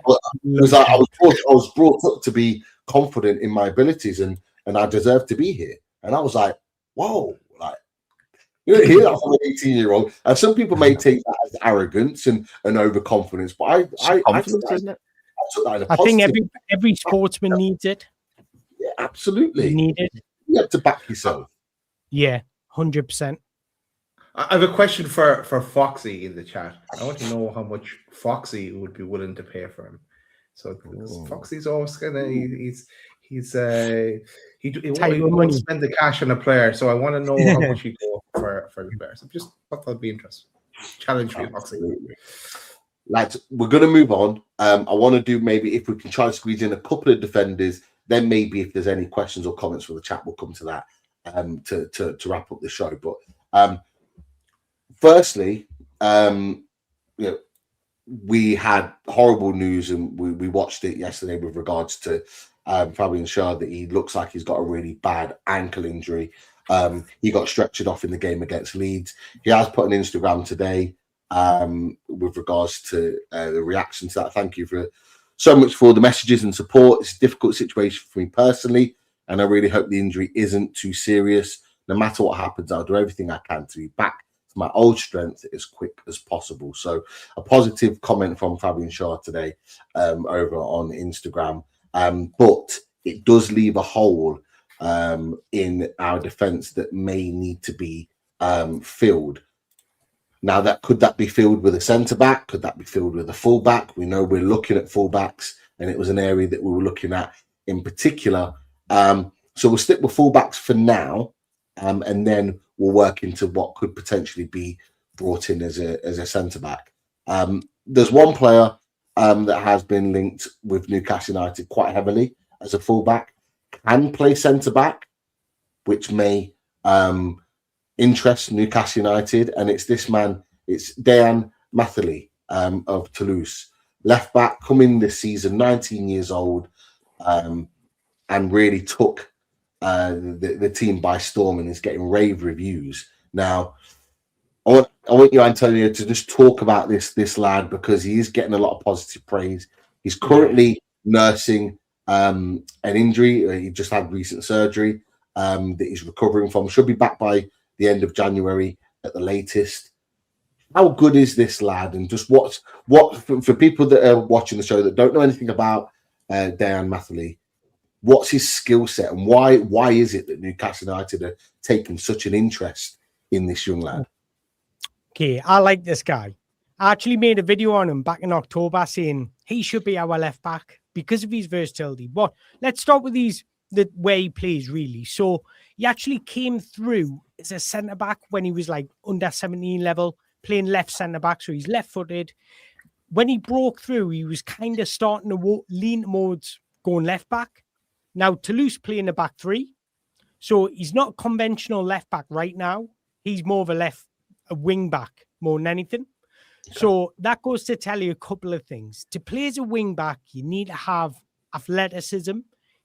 was brought up to be confident in my abilities, and I deserve to be here. And I was like, "Whoa!" Like you hear that from an 18-year-old, and some people may take that as arrogance and overconfidence, but I took that as a positive. I think every sportsman needs it. Yeah, absolutely. You need it. You have to back yourself. Yeah, 100%. I have a question for Foxy in the chat. I want to know how much Foxy would be willing to pay for him. So Foxy's always gonna he won't spend the cash on a player. So I want to know how much he go for the player. So just thought that'd be interesting. Challenge for you, Foxy. Like, we're gonna move on. I want to do maybe if we can try to squeeze in a couple of defenders. Then maybe if there's any questions or comments from the chat, we'll come to that to wrap up the show. But firstly, you know, we had horrible news, and we watched it yesterday with regards to Fabian Schar, that he looks like he's got a really bad ankle injury. He got stretchered off in the game against Leeds. He has put an Instagram today with regards to the reaction to that. Thank you so much for the messages and support. It's a difficult situation for me personally, and I really hope the injury isn't too serious. No matter what happens, I'll do everything I can to be back to my old strength as quick as possible. So a positive comment from Fabian Schar today over on Instagram. But it does leave a hole in our defence that may need to be filled. Now, could that be filled with a centre-back? Could that be filled with a full-back? We know we're looking at full-backs, and it was an area that we were looking at in particular. So we'll stick with full-backs for now, and then we'll work into what could potentially be brought in as a centre-back. There's one player that has been linked with Newcastle United quite heavily as a full-back, can play centre-back, which may interest Newcastle United, and it's this man. It's Dian Matini of Toulouse, left back, coming this season, 19 years old, and really took the team by storm and is getting rave reviews. Now, I want you, Antonio, to just talk about this lad, because he is getting a lot of positive praise. He's currently nursing an injury. He just had recent surgery that he's recovering from. Should be back by the end of January at the latest. How good is this lad? And just what for people that are watching the show that don't know anything about Dian Matini, what's his skill set, and why is it that Newcastle United are taking such an interest in this young lad? Okay, I like this guy. I actually made a video on him back in October saying he should be our left back because of his versatility. But let's start with the way he plays, really. So he actually came through as a centre-back when he was like under 17 level, playing left centre-back, so he's left-footed. When he broke through, he was kind of starting to lean towards going left-back. Now, Toulouse playing a back three, so he's not conventional left-back right now. He's more of a wing-back more than anything. Okay. So that goes to tell you a couple of things. To play as a wing-back, you need to have athleticism.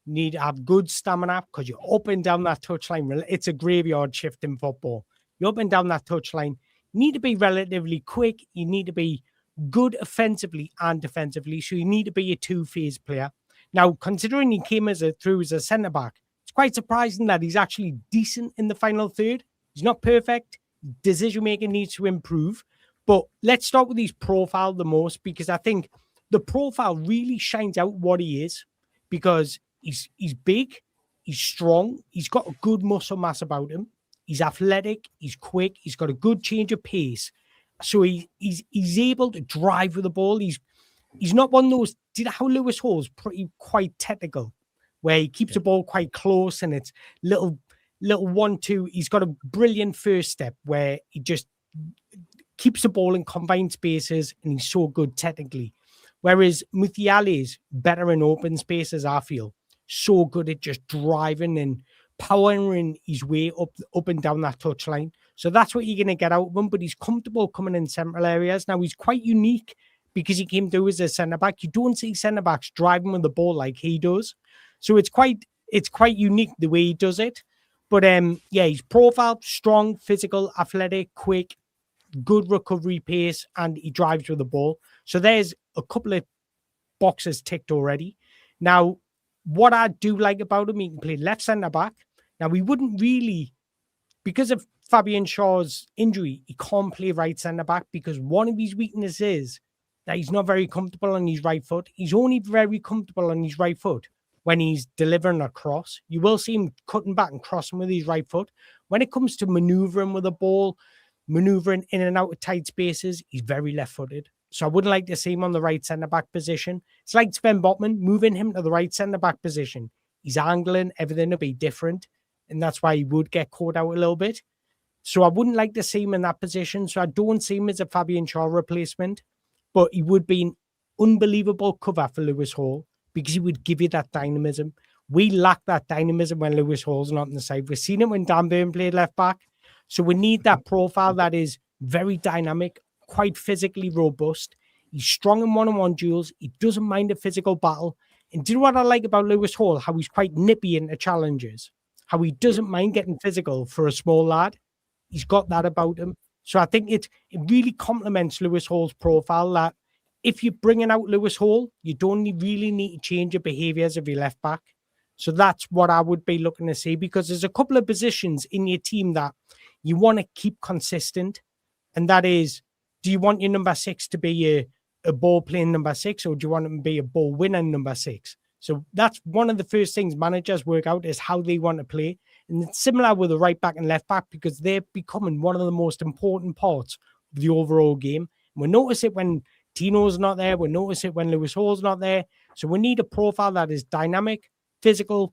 You need to have good stamina, because you're up and down that touchline. It's a graveyard shift in football. You're up and down that touchline. You need to be relatively quick. You need to be good offensively and defensively. So you need to be a two-phase player. Now, considering he came through as a centre-back, it's quite surprising that he's actually decent in the final third. He's not perfect. Decision-making needs to improve. But let's start with his profile the most, because I think the profile really shines out what he is. because he's big, he's strong, he's got a good muscle mass about him, he's athletic, he's quick, he's got a good change of pace. So he's able to drive with the ball. He's not one of those. Did how Lewis Hall's quite technical, where he keeps the ball quite close and it's little 1-2. He's got a brilliant first step where he just keeps the ball in confined spaces and he's so good technically. Whereas Musiala's better in open spaces, I feel. So good at just driving and powering his way up and down that touchline. So that's what you're going to get out of him. But he's comfortable coming in central areas. Now, he's quite unique because he came through as a centre-back. You don't see centre-backs driving with the ball like he does. So it's quite unique the way he does it. But he's profile, strong, physical, athletic, quick, good recovery pace, and he drives with the ball. So there's a couple of boxes ticked already. Now, what I do like about him, he can play left centre-back. Now, we wouldn't really, because of Fabian Schar's injury, he can't play right centre-back because one of his weaknesses is that he's not very comfortable on his right foot. He's only very comfortable on his right foot when he's delivering a cross. You will see him cutting back and crossing with his right foot. When it comes to manoeuvring with the ball, manoeuvring in and out of tight spaces, he's very left-footed. So I wouldn't like to see him on the right centre-back position. It's like Sven Botman, moving him to the right centre-back position. He's angling, everything will be different. And that's why he would get caught out a little bit. So I wouldn't like to see him in that position. So I don't see him as a Fabian Schar replacement. But he would be an unbelievable cover for Lewis Hall because he would give you that dynamism. We lack that dynamism when Lewis Hall's not on the side. We've seen it when Dan Burn played left back. So we need that profile that is very dynamic, quite physically robust. He's strong in one-on-one duels. He doesn't mind a physical battle. And do you know what I like about Lewis Hall? How he's quite nippy into challenges. How he doesn't mind getting physical for a small lad. He's got that about him. So I think it really complements Lewis Hall's profile that if you're bringing out Lewis Hall, you don't really need to change your behaviours of your left back. So that's what I would be looking to see because there's a couple of positions in your team that you want to keep consistent. And that is, do you want your number 6 to be a ball playing number 6 or do you want him to be a ball winning number 6? So that's one of the first things managers work out is how they want to play. And it's similar with the right back and left back because they're becoming one of the most important parts of the overall game. We notice it when Tino's not there. We notice it when Lewis Hall's not there. So we need a profile that is dynamic, physical,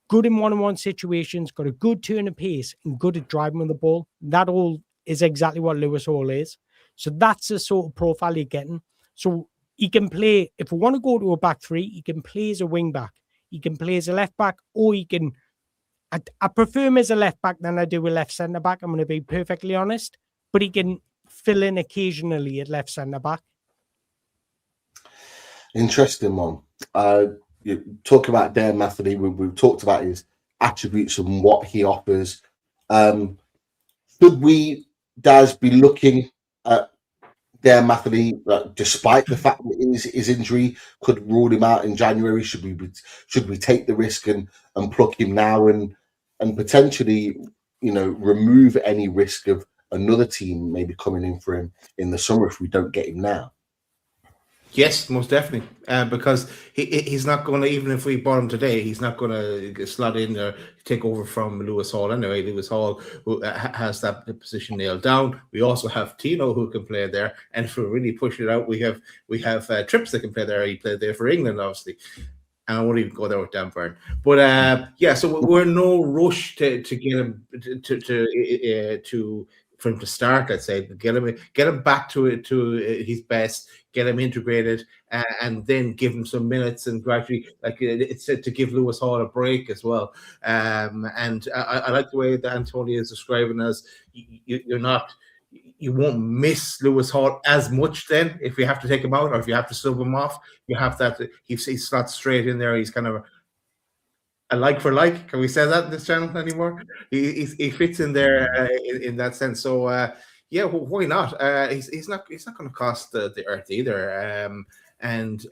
good in one-on-one situations, got a good turn of pace and good at driving with the ball. That all is exactly what Lewis Hall is. So that's the sort of profile you're getting. So he can play, if we want to go to a back three, he can play as a wing back. He can play as a left back or he can, I prefer him as a left back than I do a left centre back. I'm going to be perfectly honest, but he can fill in occasionally at left centre back. Interesting one. You talk about Dian Matini. We've talked about his attributes and what he offers. Should we, Daz, be looking at Dian Matini, despite the fact that his injury could rule him out in January? Should we take the risk and pluck him now and potentially, remove any risk of another team maybe coming in for him in the summer if we don't get him now? Yes, most definitely. Because he's not going to, even if we bought him today, he's not going to slot in or take over from Lewis Hall anyway. Lewis Hall has that position nailed down. We also have Tino who can play there. And if we really push it out, we have Trips that can play there. He played there for England, obviously. And I won't even go there with Dan Burn. But so we're in no rush to get him for him to start. Let's say get him back to his best, get him integrated, and then give him some minutes and gradually, like it's said, to give Lewis Hall a break as well. And I like the way that António is describing as you won't miss Lewis Hall as much then if you have to take him out or if you have to sub him off. You have that he slots straight in there. He's kind of a like for like. Can we say that in this channel anymore? He fits in there in that sense. So why not? He's not going to cost the earth either. And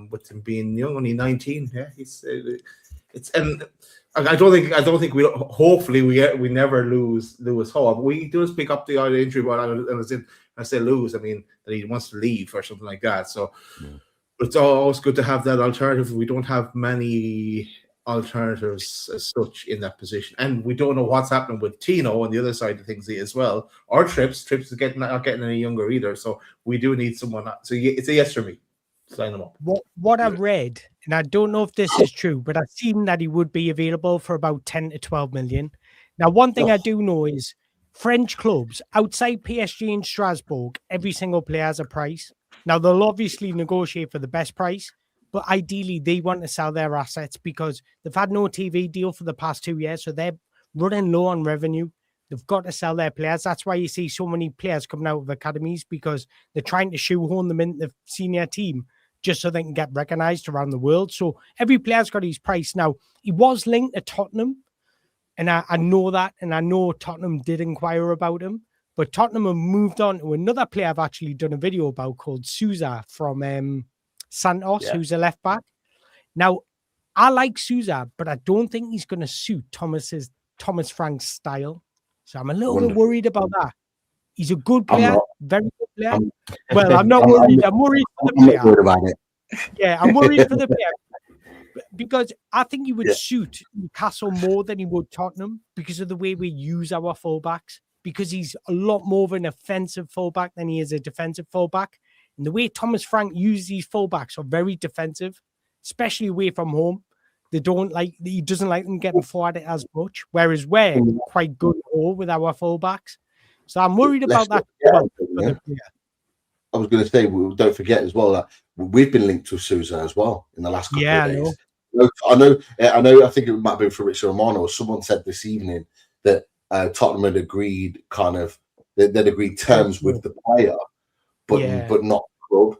with him being young, only 19, I don't think we. Hopefully, we never lose Lewis Hall. But we do pick up the odd injury, but I say lose. I mean that he wants to leave or something like that. So. Yeah. But it's always good to have that alternative. We don't have many alternatives as such in that position, and we don't know what's happening with Tino on the other side of things as well, or Trips is not getting any younger either, so we do need someone. So it's a yes for me. Sign them up. What I've read, and I don't know if this is true, but I've seen that he would be available for about 10 to 12 million. Now, one thing I do know is French clubs outside PSG and Strasbourg, every single player has a price. Now, they'll obviously negotiate for the best price, but ideally they want to sell their assets because they've had no TV deal for the past 2 years, so they're running low on revenue. They've got to sell their players. That's why you see so many players coming out of academies, because they're trying to shoehorn them into the senior team just so they can get recognised around the world. So every player's got his price. Now, he was linked to Tottenham, and I know that, and I know Tottenham did inquire about him, but Tottenham have moved on to another player I've actually done a video about called Souza from Santos, who's a left back. Now, I like Souza, but I don't think he's going to suit Thomas Frank's style. So I'm a little bit worried about that. He's a good player, very good player. I'm not worried. I'm worried for the player. I'm worried about it. Yeah, I'm worried for the player because I think he would suit Newcastle more than he would Tottenham because of the way we use our fullbacks. Because he's a lot more of an offensive fullback than he is a defensive fullback. And the way Thomas Frank uses these fullbacks are very defensive, especially away from home. He doesn't like them getting forward as much, whereas we're quite good with our fullbacks. So I'm worried about that. I was going to say, don't forget as well that we've been linked to Souza as well in the last couple of days. I know. I think it might have been for Richard Romano. Someone said this evening that Tottenham had agreed they'd agreed terms with the player, but not the club.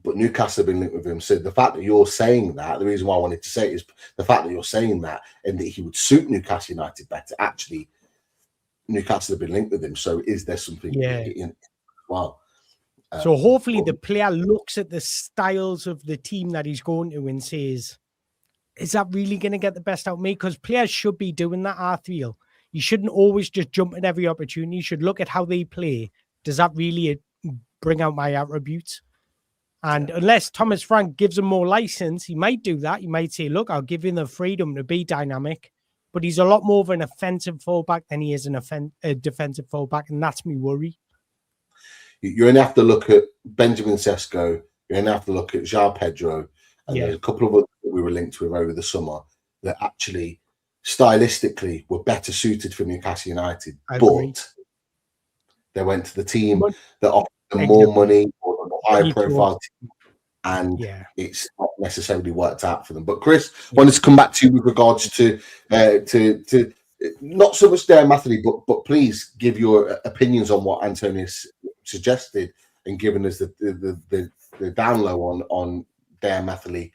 But Newcastle have been linked with him. So the fact that you're saying that, the reason why I wanted to say it is the fact that you're saying that and that he would suit Newcastle United better. Actually, Newcastle have been linked with him. So is there something in as well? So hopefully the player looks at the styles of the team that he's going to and says, is that really going to get the best out of me? Because players should be doing that, I feel. You shouldn't always just jump at every opportunity. You should look at how they play. Does that really bring out my attributes? And unless Thomas Frank gives him more license, he might do that. He might say, look, I'll give him the freedom to be dynamic. But he's a lot more of an offensive fullback than he is a defensive fullback. And that's my worry. You're going to have to look at Benjamin Sesko. You're going to have to look at João Pedro. And there's a couple of others that we were linked with over the summer that actually stylistically were better suited for Newcastle United. But they went to the team that offered them more money or a higher profile team, and it's not necessarily worked out for them. But Chris, wanted to come back to you with regards to not so much Dian Matini, but please give your opinions on what António suggested and given us the down low on Dian Matini.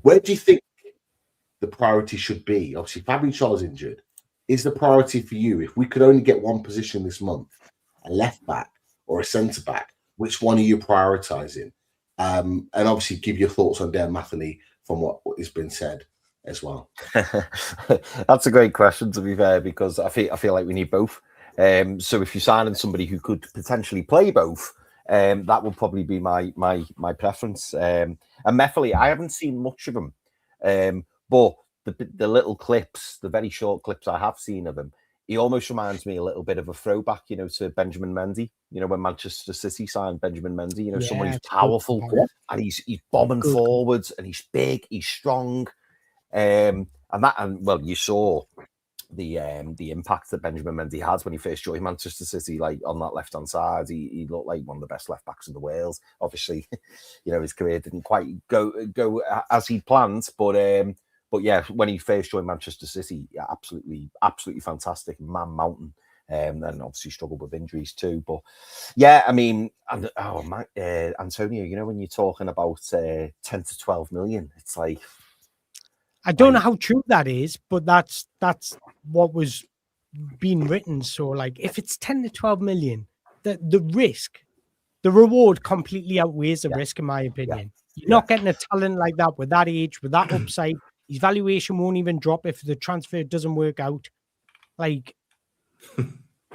Where do you think the priority should be? Obviously, Fabian Schar is injured. Is the priority for you, if we could only get one position this month, a left back or a centre back, which one are you prioritising? And obviously, give your thoughts on Dian Matini from what has been said as well. That's a great question, to be fair, because I feel like we need both. So if you're signing somebody who could potentially play both, that would probably be my preference. And Matini, I haven't seen much of him, but the little clips, the very short clips I have seen of him, he almost reminds me a little bit of a throwback, to Benjamin Mendy. When Manchester City signed Benjamin Mendy, someone who's powerful and he's bombing forwards and he's big, he's strong, and you saw the impact that Benjamin Mendy had when he first joined Manchester City, like on that left hand side. He looked like one of the best left backs in the world. Obviously, his career didn't quite go as he planned, but yeah, when he first joined Manchester City, absolutely fantastic, man mountain. And then obviously struggled with injuries too. But yeah, I mean, António, when you're talking about 10 to 12 million, it's like, I don't know how true that is, but that's what was being written. So like, if it's 10 to 12 million, the risk, the reward completely outweighs the risk, in my opinion. You're not getting a talent like that with that age, with that upside. His valuation won't even drop if the transfer doesn't work out. Like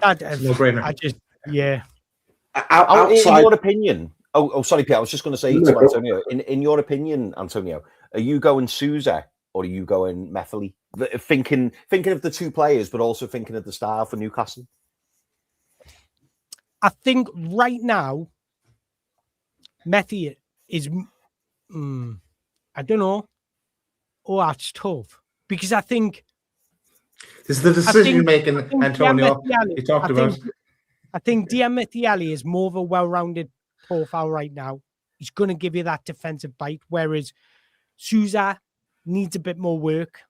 that, no brainer. In your opinion, Oh, sorry, Pierre. I was just going to say to Antonio, in your opinion, Antonio, are you going Souza or are you going Methely? Thinking of the two players, but also thinking of the star for Newcastle. I think right now, Methely is. I don't know. Oh, that's tough because I think this is the decision you're making, Antonio. You talked about. I think Dian Matini is more of a well-rounded profile right now. He's going to give you that defensive bite, whereas Souza needs a bit more work.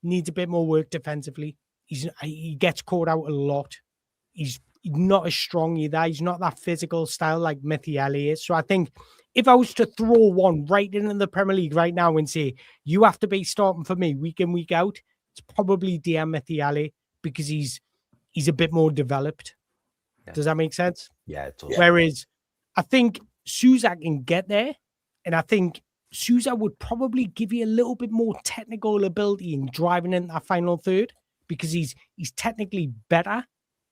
Defensively. He gets caught out a lot. He's not as strong either. He's not that physical style like Matini is. So I think if I was to throw one right into the Premier League right now and say, you have to be starting for me week in, week out, it's probably Dian Matini because he's a bit more developed. Yeah. Does that make sense? Yeah, it does. Whereas I think Souza can get there, and I think Souza would probably give you a little bit more technical ability in driving in that final third because he's technically better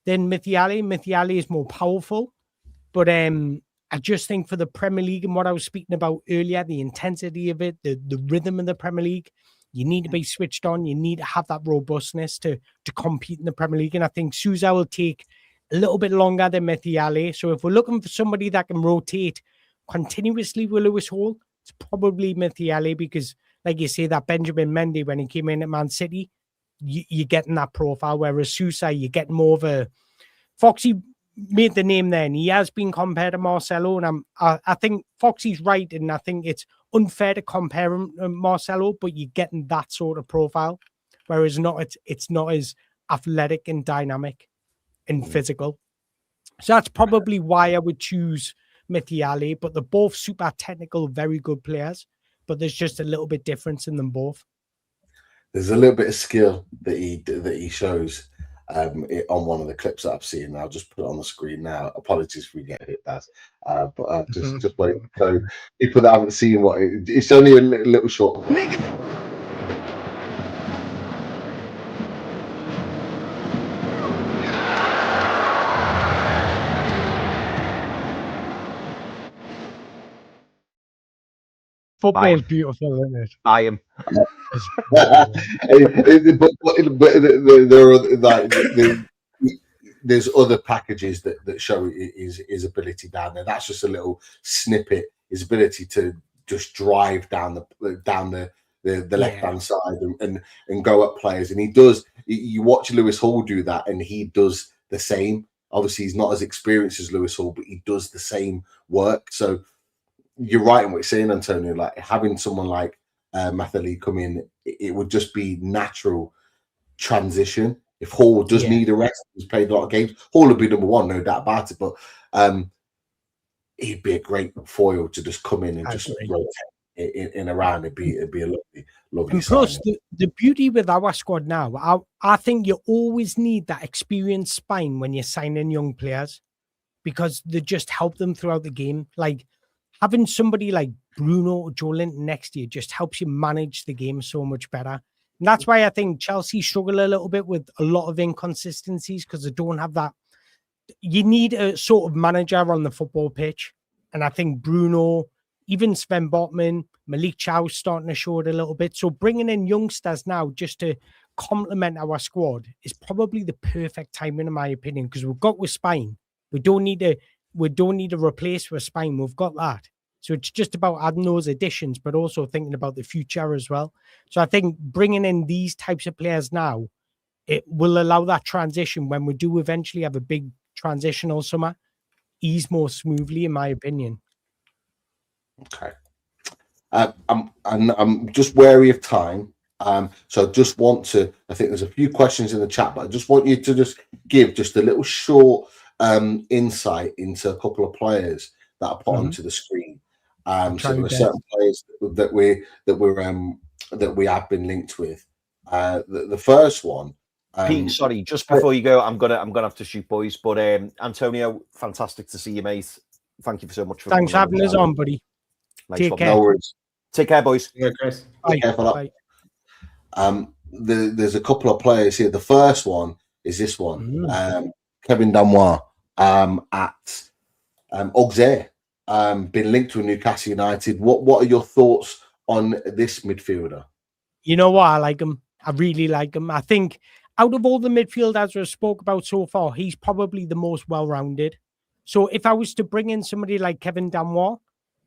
than Matini. Matini is more powerful, but I just think for the Premier League and what I was speaking about earlier, the intensity of it, the rhythm of the Premier League, you need to be switched on. You need to have that robustness to compete in the Premier League, and I think Souza will take a little bit longer than Matini. So if we're looking for somebody that can rotate continuously with Lewis Hall, it's probably Matini because, like you say, that Benjamin Mendy, when he came in at Man City, you're getting that profile, whereas Souza, you get more of a... Foxy made the name then. He has been compared to Marcelo, and I think Foxy's right, and I think it's unfair to compare him to Marcelo, but you're getting that sort of profile, whereas it's not as athletic and dynamic and physical. So that's probably why I would choose Matini, but they're both super technical, very good players, but there's just a little bit difference in them both. There's a little bit of skill that he shows on one of the clips that I've seen. I'll just put it on the screen now. Apologies if we get hit, that. But just wait. So people that haven't seen it's only a little short. Football is beautiful, isn't it? I am. But there are there's other packages that show his ability down there. That's just a little snippet. His ability to just drive down the left hand side and go at players, and he does. You watch Lewis Hall do that, and he does the same. Obviously, he's not as experienced as Lewis Hall, but he does the same work. So you're right in what you're saying, Antonio. Like having someone like Mathinelli come in, it would just be natural transition. If Hall does need a rest, he's played a lot of games. Hall would be number one, no doubt about it. But he'd be a great foil to just come in and just rotate in around. It'd be a lovely. And plus, the beauty with our squad now, I think you always need that experienced spine when you're signing young players because they just help them throughout the game. Like having somebody like Bruno or Joe Linton next year just helps you manage the game so much better. And that's why I think Chelsea struggle a little bit with a lot of inconsistencies because they don't have that. You need a sort of manager on the football pitch. And I think Bruno, even Sven Botman, Malik Chow's starting to show it a little bit. So bringing in youngsters now just to complement our squad is probably the perfect timing, in my opinion, because we've got with spine. We don't need to replace with spine. We've got that. So it's just about adding those additions, but also thinking about the future as well. So I think bringing in these types of players now, it will allow that transition when we do eventually have a big transitional summer, ease more smoothly, in my opinion. Okay. I'm just wary of time. So I just want to, I think there's a few questions in the chat, but I just want you to just give just a little short insight into a couple of players that are put onto the screen. So there are certain players that we have been linked with. The first one. Pete, sorry, just before you go, I'm gonna have to shoot, boys. But Antonio, fantastic to see you, mate. Thank you so much for thanks for having us on, buddy. Nice Take one. care. No worries. Take care, boys. Yeah, Chris. Take care for that. There's a couple of players here. The first one is this one, Kevin Damois at Auxerre. been linked to Newcastle United. What are your thoughts on this midfielder? You know what? I like him. I really like him. I think out of all the midfielders we spoke about so far, he's probably the most well-rounded. So if I was to bring in somebody like Kevin Danwar,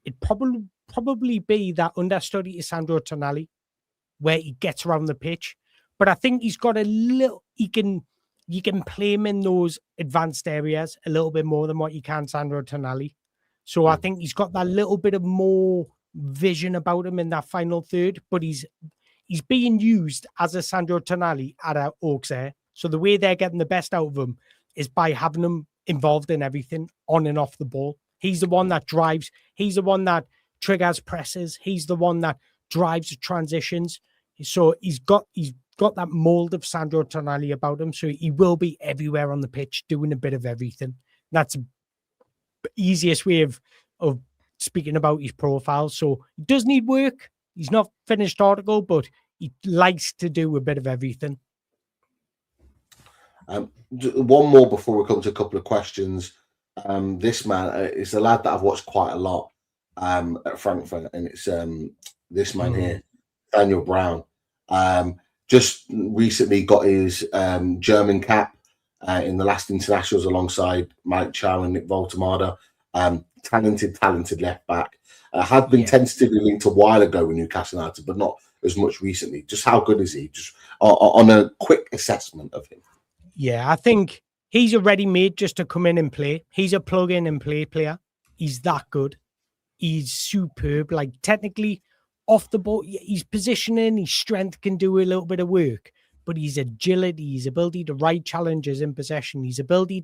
it'd probably be that understudy to Sandro Tonali, where he gets around the pitch. But I think he's got a little, you can play him in those advanced areas a little bit more than what you can Sandro Tonali. So I think he's got that little bit of more vision about him in that final third, but he's being used as a Sandro Tonali at Oaks Air. So the way they're getting the best out of him is by having him involved in everything on and off the ball. He's the one that drives. He's the one that triggers presses. He's the one that drives the transitions. So he's got that mold of Sandro Tonali about him. So he will be everywhere on the pitch, doing a bit of everything. That's the easiest way of speaking about his profile. So he does need work. He's not finished article, but he likes to do a bit of everything. One more before we come to a couple of questions. This man is a lad that I've watched quite a lot at Frankfurt, and it's this man here, Daniel Brown. Just recently got his German cap in the last internationals alongside Mike Chow and Nick Voltemada. Talented left back. Had been tentatively linked a while ago with Newcastle United, but not as much recently. Just how good is he? Just on a quick assessment of him. Yeah, I think he's a ready-made just to come in and play. He's a plug-in and play player. He's that good. He's superb. Like technically, off the ball, his positioning, his strength can do a little bit of work. But his agility, his ability to ride challenges in possession, his ability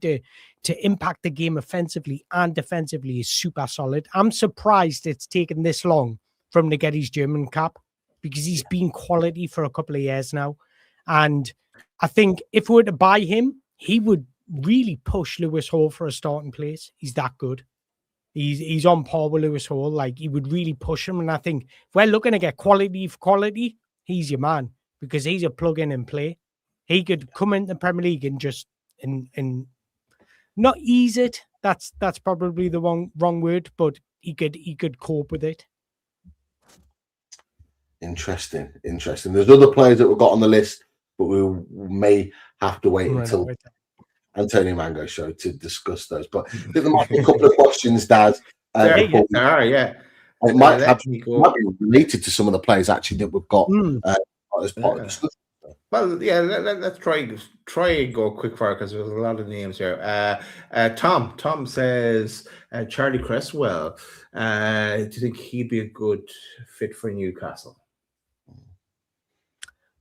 to impact the game offensively and defensively is super solid. I'm surprised it's taken this long for him to get his German cap because he's been quality for a couple of years now. And I think if we were to buy him, he would really push Lewis Hall for a starting place. He's that good. He's on par with Lewis Hall. Like, he would really push him. And I think if we're looking to get quality for quality, he's your man. Because he's a plug-in and play. He could come into the Premier League and just and not ease it. That's probably the wrong word, but he could cope with it. Interesting. There's other players that we've got on the list, but we may have to wait until Antonio Mango's show to discuss those. But I think there might be a couple of questions, Dad. It might be related to some of the players actually that we've got. As part of the discussion. Well, yeah, let's try and go quick fire because there's a lot of names here. Tom says Charlie Creswell. Do you think he'd be a good fit for Newcastle?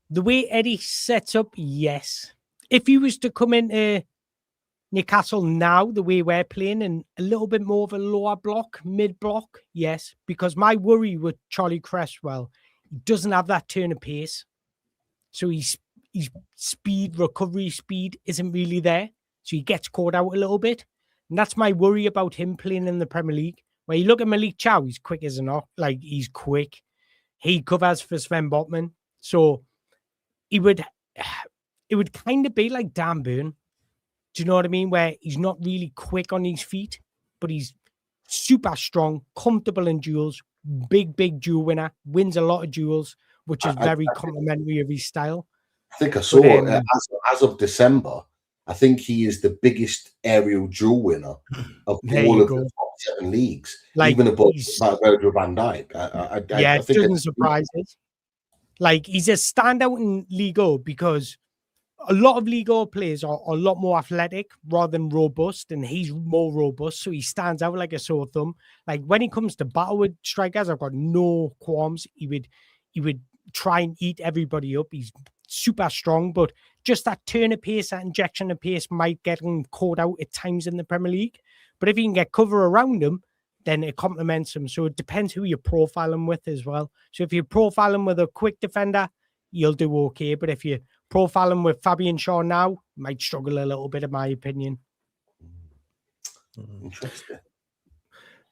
The way Eddie sets up, yes. If he was to come into Newcastle now, the way we're playing, and a little bit more of a lower block, mid block, yes. Because my worry with Charlie Creswell, he doesn't have that turn of pace. So his speed, recovery speed isn't really there. So he gets caught out a little bit. And that's my worry about him playing in the Premier League. When you look at Malik Chow, he's quick as an ox. Like, he's quick. He covers for Sven Botman. So it would kind of be like Dan Burn. Do you know what I mean? Where he's not really quick on his feet, but he's super strong, comfortable in duels, big duel winner, wins a lot of duels, which is very complimentary of his style. I think I saw as of December, I think he is the biggest aerial duel winner of all of the top 7 leagues, like, even above Virgil van Dijk. I think it doesn't surprise us. Like, he's a standout in Liga because a lot of Liga players are a lot more athletic rather than robust, and he's more robust, so he stands out like a sore thumb. Like, when he comes to battle with strikers, I've got no qualms. He would try and eat everybody up. He's super strong, but just that turn of pace, that injection of pace might get him caught out at times in the Premier League. But if he can get cover around him, then it complements him. So it depends who you profile him with as well. So if you profile him with a quick defender, you'll do okay. But if you profile him with Fabian Schar now, you might struggle a little bit, in my opinion. Interesting.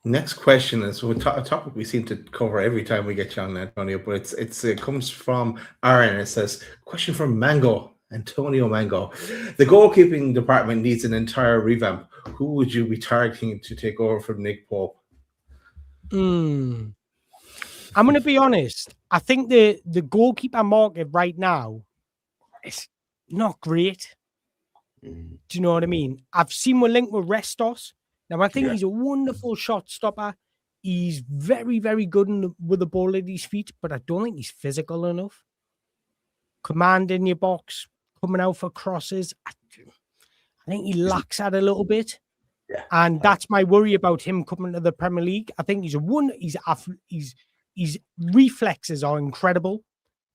Next question is a topic we seem to cover every time we get you on, Antonio, but it comes from Aaron. It says, question from Antonio Mango. The goalkeeping department needs an entire revamp. Who would you be targeting to take over from Nick Pope? I'm going to be honest. I think the goalkeeper market right now is not great. Do you know what I mean? I've seen we're linked with Restos. Now, I think he's a wonderful shot stopper. He's very, very good with the ball at his feet, but I don't think he's physical enough. Command in your box, coming out for crosses. I think he lacks that a little bit. Yeah. And that's my worry about him coming to the Premier League. I think his reflexes are incredible.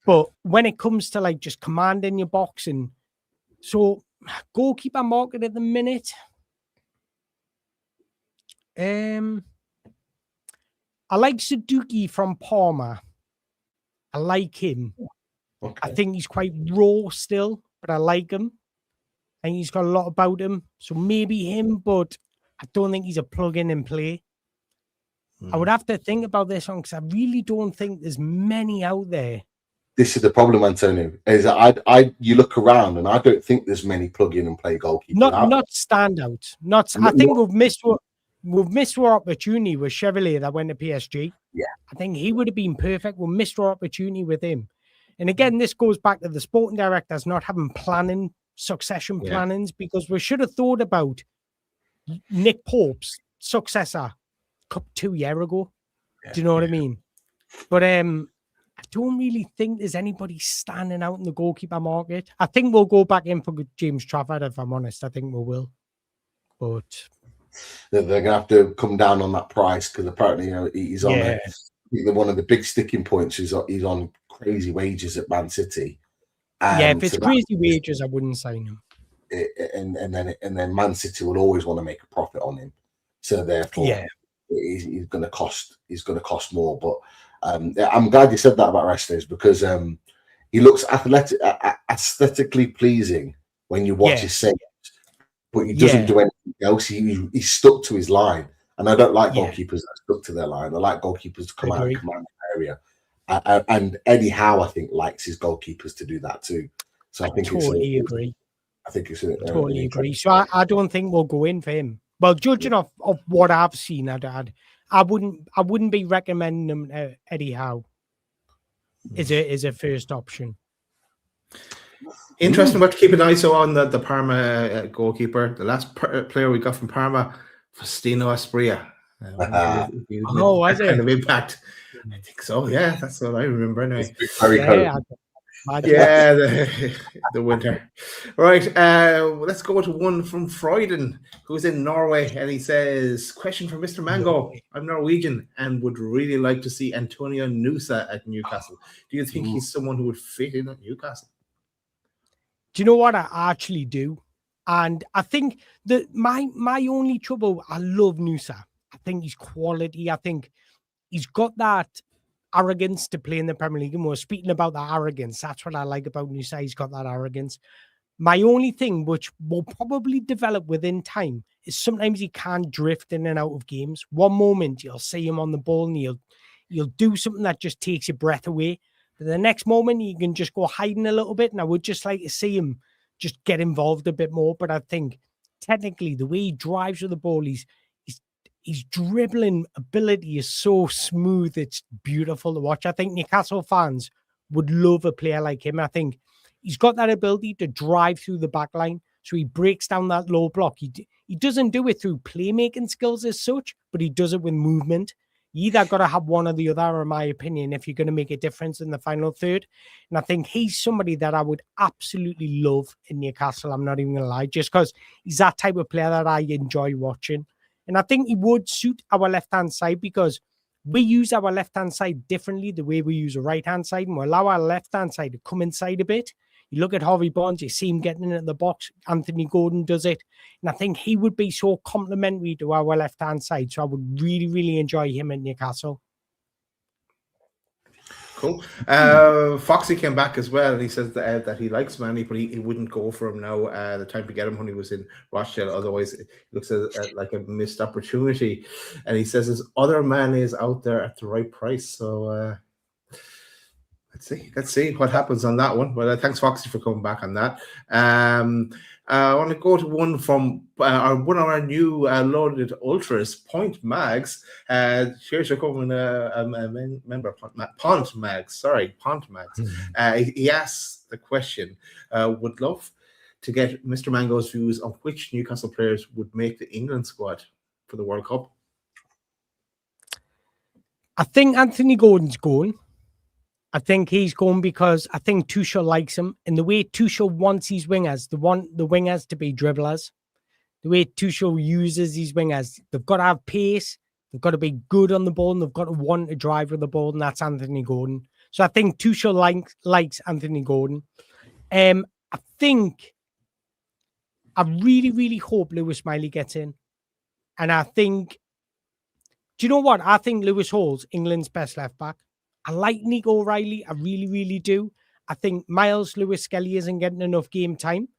But when it comes to like just commanding your box, and so goalkeeper market at the minute, I like Suzuki from Parma. I like him. Okay. I think he's quite raw still, but I like him. I think he's got a lot about him. So maybe him, but I don't think he's a plug-in and play. I would have to think about this one because I really don't think there's many out there. This is the problem, Antonio. Is that you look around and I don't think there's many plug-in and play goalkeepers. Not standouts. I think we've missed our opportunity with Chevalier that went to PSG. Yeah, I think he would have been perfect. We missed our opportunity with him. And again, this goes back to the sporting directors not having succession plannings, because we should have thought about Nick Pope's successor 2 years ago. Do you know what I mean? But I don't really think there's anybody standing out in the goalkeeper market. I think we'll go back in for James Trafford, if I'm honest. I think we will. But they're going to have to come down on that price because apparently, he's on one of the big sticking points. He's on crazy wages at Man City. If it's crazy wages, I wouldn't sign him. And then Man City will always want to make a profit on him. So therefore, he's going to cost. He's going to cost more. But I'm glad you said that about Restos, because he looks aesthetically pleasing when you watch his saves, but he doesn't do anything else. He's stuck to his line, and I don't like goalkeepers that are stuck to their line. I like goalkeepers to come out and command the area. And Eddie Howe, I think, likes his goalkeepers to do that too. So I think totally agree. I think it's totally agree. So I don't think we'll go in for him. Well, judging of what I've seen, I wouldn't be recommending him Eddie Howe is a first option. Interesting, but to keep an eye on the Parma goalkeeper. The last player we got from Parma, Faustino Asprilla. Was it? Kind of impact. I think so. Yeah, that's what I remember anyway. Very cool. The winter. Right. Let's go to one from Freuden, who's in Norway, and he says, question for Mr. Mango. I'm Norwegian and would really like to see António Nusa at Newcastle. Do you think he's someone who would fit in at Newcastle? Do you know what? I actually do. And I think that my only trouble, I love Nusa. I think he's quality. I think he's got that arrogance to play in the Premier League. And we're speaking about that arrogance. That's what I like about Nusa. He's got that arrogance. My only thing, which will probably develop within time, is sometimes he can drift in and out of games. One moment you'll see him on the ball and he'll do something that just takes your breath away. But the next moment he can just go hiding a little bit. And I would just like to see him just get involved a bit more. But I think technically the way he drives with the ball, his dribbling ability is so smooth. It's beautiful to watch. I think Newcastle fans would love a player like him. I think he's got that ability to drive through the back line. So he breaks down that low block. He doesn't do it through playmaking skills as such, but he does it with movement. You either got to have one or the other, in my opinion, if you're going to make a difference in the final third. And I think he's somebody that I would absolutely love in Newcastle. I'm not even going to lie, just because he's that type of player that I enjoy watching. And I think he would suit our left-hand side because we use our left-hand side differently the way we use a right-hand side, and we allow our left-hand side to come inside a bit. You look at Harvey Barnes, you see him getting in at the box. Anthony Gordon does it. And I think he would be so complementary to our left-hand side. So I would really, really enjoy him at Newcastle. Cool. Foxy came back as well, and he says that he likes Mane, but he wouldn't go for him now. The time to get him when he was in Rochdale. Otherwise, it looks like a missed opportunity. And he says there's other Manes out there at the right price. So Let's see what happens on that one. Well, thanks, Foxy, for coming back on that. I want to go to one from one of our new loaded ultras, Point Mags. Here's your coming member, Pont Mags. Sorry, Pont Mags. He asks the question: would love to get Mr. Mango's views on which Newcastle players would make the England squad for the World Cup. I think Anthony Gordon's going. I think he's going because I think Tuchel likes him. And the way Tuchel wants his wingers, the wingers to be dribblers. The way Tuchel uses these wingers, they've got to have pace, they've got to be good on the ball, and they've got to want to drive with the ball, and that's Anthony Gordon. So I think Tuchel likes Anthony Gordon. I really, really hope Lewis Miley gets in. And I think, do you know what? I think Lewis Hall's England's best left back. I like Nico O'Reilly. I really, really do. I think Miles Lewis-Skelly isn't getting enough game time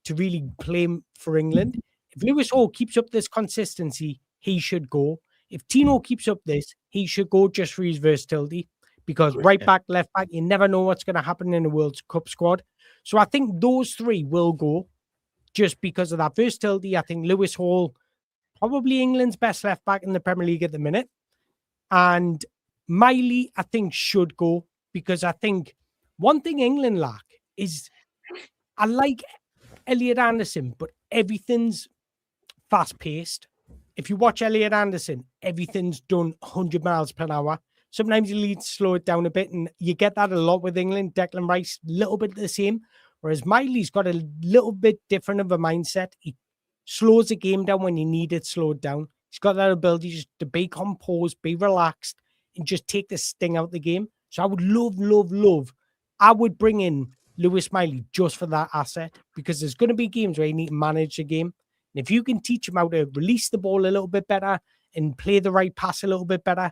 to really play for England. If Lewis Hall keeps up this consistency, he should go. If Tino keeps up this, he should go just for his versatility. Because right back, left back, you never know what's going to happen in a World Cup squad. So I think those three will go just because of that versatility. I think Lewis Hall, probably England's best left back in the Premier League at the minute. And Miley, I think, should go because I think one thing England lack is I like Elliot Anderson, but everything's fast-paced. If you watch Elliot Anderson, everything's done 100 miles per hour. Sometimes you need to slow it down a bit, and you get that a lot with England. Declan Rice, a little bit the same, whereas Miley's got a little bit different of a mindset. He slows the game down when you need it slowed down. He's got that ability just to be composed, be relaxed, and just take the sting out the game. So I would love. I would bring in Lewis Miley just for that asset because there's going to be games where you need to manage the game. And if you can teach him how to release the ball a little bit better and play the right pass a little bit better,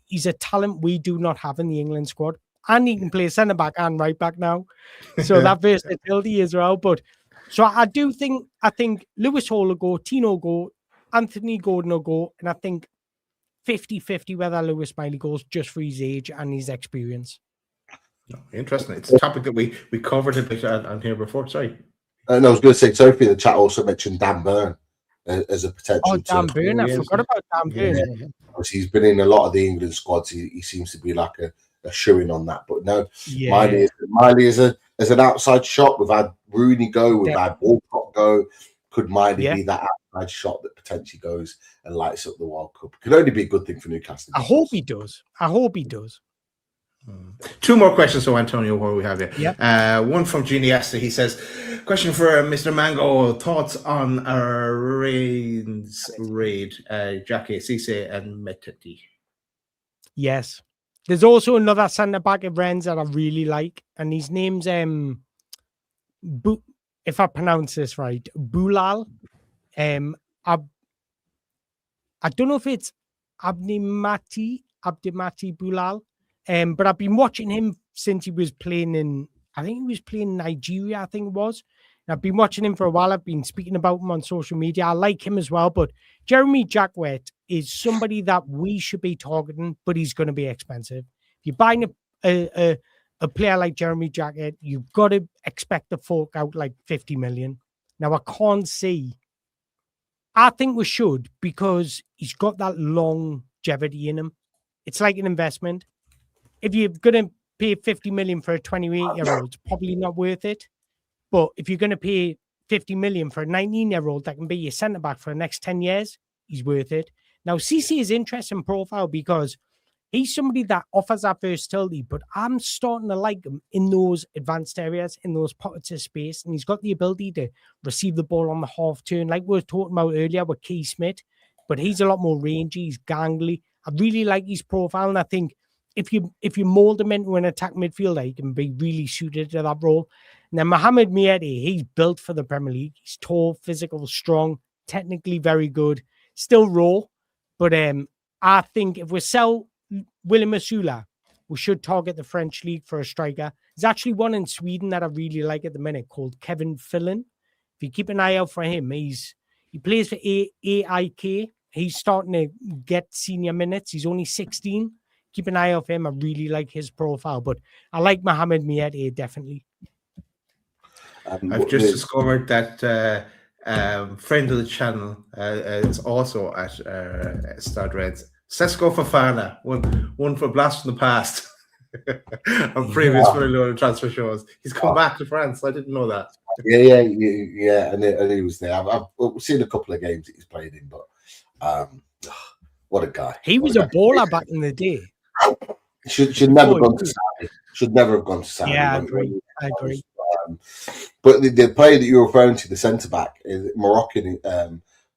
he's a talent we do not have in the England squad. And he can play centre back and right back now. So that versatility as well. But so I think Lewis Hall will go, Tino will go, Anthony Gordon will go, and I think 50-50 whether Lewis Miley goes just for his age and his experience. Interesting. It's a topic that we covered a bit on here before. Sorry. And I was going to say, Sophie in the chat also mentioned Dan Burn as a potential. Oh, Dan Burn. I forgot about Dan Burn. Yeah. He's been in a lot of the England squads. He seems to be like a shoo-in on that. But no, Miley is an outside shot. We've had Rooney go. We've had Walcott go. Could Miley be that outside shot that potentially goes and lights up the World Cup? Could only be a good thing for Newcastle. I hope he does. Two more questions for Antonio while we have you. Yep. One from Genie Esther. He says, question for Mr. Mango. Thoughts on our raid, Jackie, Cisse and Metati? Yes. There's also another centre-back at Rennes that I really like. And his name's, if I pronounce this right, Boulal. I don't know if it's Abdimati Boulal. But I've been watching him since he was playing in Nigeria, I think it was. And I've been watching him for a while. I've been speaking about him on social media. I like him as well. But Jeremy Jacquet is somebody that we should be targeting, but he's going to be expensive. If you're buying a player like Jeremy Jacquet, you've got to expect to fork out like 50 million. Now, I can't see. I think we should because he's got that longevity in him. It's like an investment. If you're going to pay 50 million for a 28-year-old, it's probably not worth it. But if you're going to pay 50 million for a 19-year-old that can be your centre-back for the next 10 years, he's worth it. Now, Cisse is interesting profile because he's somebody that offers that versatility, but I'm starting to like him in those advanced areas, in those pockets of space, and he's got the ability to receive the ball on the half turn, like we were talking about earlier with Kees Smit, but he's a lot more rangy, he's gangly. I really like his profile, and I think if you mold him into an attack midfielder, he can be really suited to that role. And then Mohamed Mieti, he's built for the Premier League. He's tall, physical, strong, technically very good, still raw. But I think if we sell William Asula, we should target the French league for a striker. There's actually one in Sweden that I really like at the minute called Kevin Fillen. If you keep an eye out for him, he plays for AIK. He's starting to get senior minutes. He's only 16. keep an eye off him. I really like his profile, but I like Mohamed Miete definitely. I've just discovered that friend of the channel is also at Stad Reds. Sesko Fofana, one for blast from the past on previous Fully transfer shows. He's come back to France. I didn't know that. Yeah, and he was there. I've seen a couple of games that he's played in, but what a guy! He was a baller back in the day. Should never gone to Saudi. Should never have gone to Saudi. Yeah, I agree. But the player that you're referring to, the centre back, is Moroccan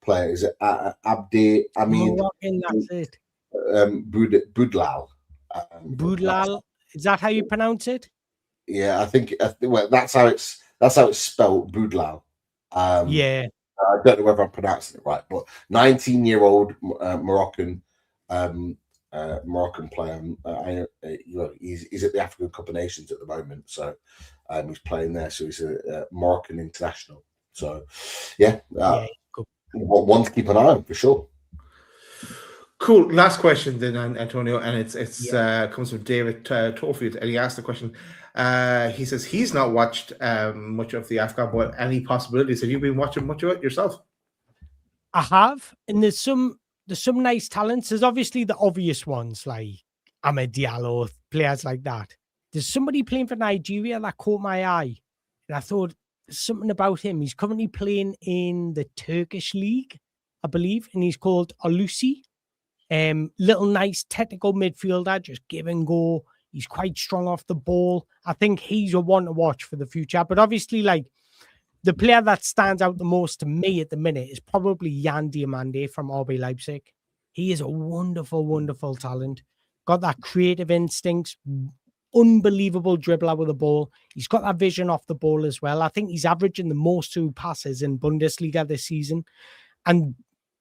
player. Is it Abdi? I mean, Moroccan. That's it. Boudlal. Boudlal. Is that how you pronounce it? Yeah, I think. Well, that's how it's spelled. Boudlal. Yeah. I don't know whether I'm pronouncing it right, but 19-year-old Moroccan player. He's at the African Cup of Nations at the moment, so he's playing there. So he's a Moroccan international. So one to keep an eye on for sure. Cool. Last question then, Antonio, and it's comes from David Tofield, and he asked the question. He says he's not watched much of the AFCON, but any possibilities? Have you been watching much of it yourself? I have, and there's some nice talents. There's obviously the obvious ones like Ahmed Diallo, players like that. There's somebody playing for Nigeria that caught my eye, and I thought there's something about him. He's currently playing in the Turkish league, I believe, and he's called Olusi. Little nice technical midfielder, just give and go. He's quite strong off the ball. I think he's a one to watch for the future. But obviously, like the player that stands out the most to me at the minute is probably Jan Diamande from RB Leipzig. He is a wonderful, wonderful talent. Got that creative instincts, unbelievable dribbler with the ball. He's got that vision off the ball as well. I think he's averaging the most through passes in Bundesliga this season. And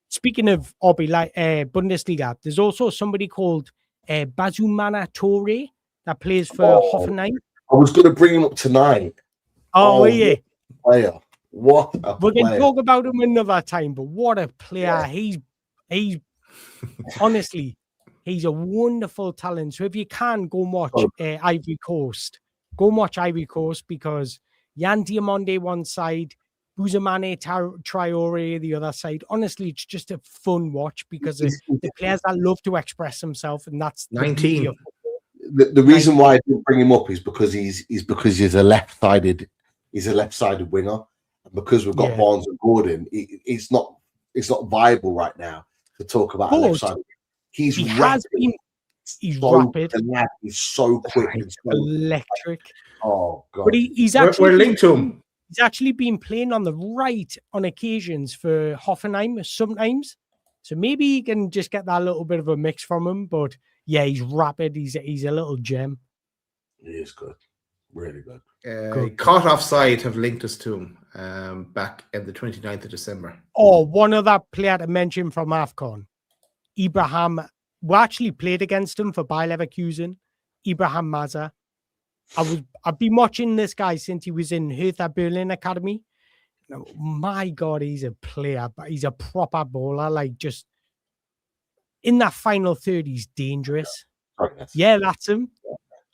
speaking of Bundesliga, there's also somebody called Bazumana Toure that plays for Hoffenheim. I was going to bring him up tonight. Oh yeah. Player. What a We're going to player. talk about him another time, but what a player. Yeah. He's honestly, he's a wonderful talent. So if you can, go and watch Ivory Coast. Go and watch Ivory Coast because Jan Diamande one side, Bouzamane Traore the other side. Honestly, it's just a fun watch because of the players that love to express themselves, and that's 19. The reason why I didn't bring him up is because he's a left-sided winger, and because we've got Barnes and Gordon, it's not viable right now to talk about a left-sided. He's rapid. He's rapid. He's so quick and so electric. Oh god! But he's actually we're linked to him. He's actually been playing on the right on occasions for Hoffenheim sometimes. So maybe he can just get that little bit of a mix from him. But yeah, he's rapid. He's a little gem. He is good. Really good. Caught Offside have linked us to him back in the 29th of December. Oh, one other player to mention from AFCON. Ibrahim. We actually played against him for Bayer Leverkusen. Ibrahim Maza. I've been watching this guy since he was in Hertha Berlin Academy. My God, he's a player, but he's a proper bowler. Like just in that final third, he's dangerous. Yeah, that's him.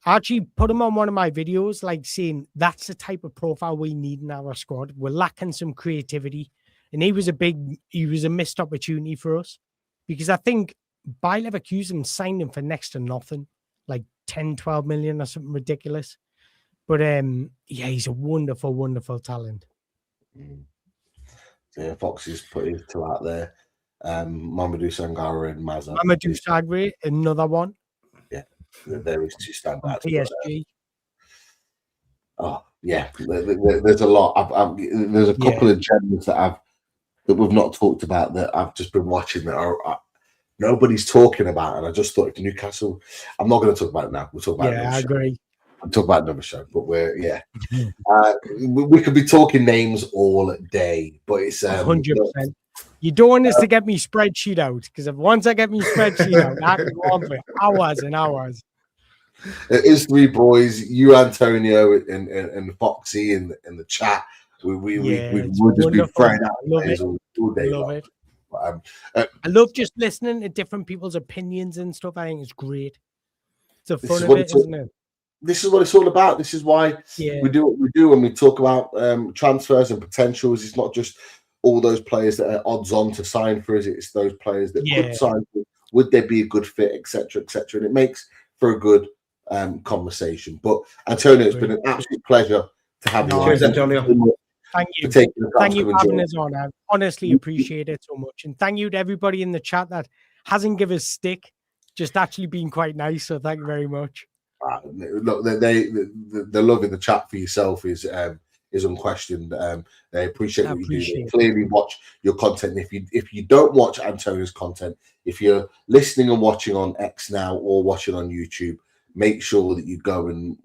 I actually put him on one of my videos, like saying that's the type of profile we need in our squad. We're lacking some creativity, and he was a missed opportunity for us because I think Bayer Leverkusen signed him for next to nothing, like 10, 12 million or something ridiculous. But yeah, he's a wonderful, wonderful talent. Yeah, Foxy's put his two out there. Mamadou Sangare and Maza. Mamadou Sagre, another one. Yeah, there is two standouts. PSG. Oh yeah, there's a lot. There's a couple of gems that we've not talked about that I've just been watching that are nobody's talking about, and I just thought if Newcastle. I'm not going to talk about it now. We'll talk about it. Yeah, I agree. I'm talking about another show, but we could be talking names all day, but it's 100%. You don't want us to get me spreadsheet out because once I get me spreadsheet out, I can go on for hours and hours. It is three boys, you, Antonio, and Foxy in the chat. We would just be throwing out all day long. I love just listening to different people's opinions and stuff. I think it's great. the fun of it, isn't it? This is what it's all about. This is why we do what we do when we talk about transfers and potentials. It's not just all those players that are odds on to sign for us. It's those players that could sign for. Would they be a good fit, etc., etc. And it makes for a good conversation. But Antonio, it's been an absolute pleasure to have you. Cheers, Antonio. Thank you. Thank you for having us on. I honestly appreciate it so much. And thank you to everybody in the chat that hasn't given us stick, just actually been quite nice. So thank you very much. Look, the love in the chat for yourself is unquestioned. They appreciate what you do. They clearly watch your content. If you don't watch Antonio's content, if you're listening and watching on X now or watching on YouTube, make sure that you go and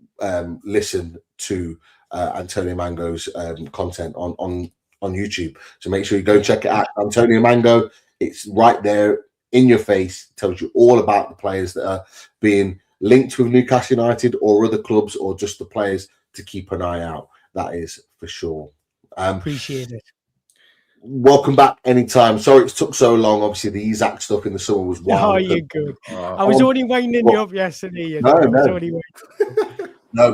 listen to Antonio Mango's content on YouTube. So make sure you go check it out. Antonio Mango, it's right there in your face. Tells you all about the players that are being linked with Newcastle United or other clubs, or just the players to keep an eye out. That is for sure. Appreciate it. Welcome back anytime. Sorry it took so long. Obviously, the Isaac stuff in the summer was wild. Oh, you're good. I was only winding you up yesterday. No,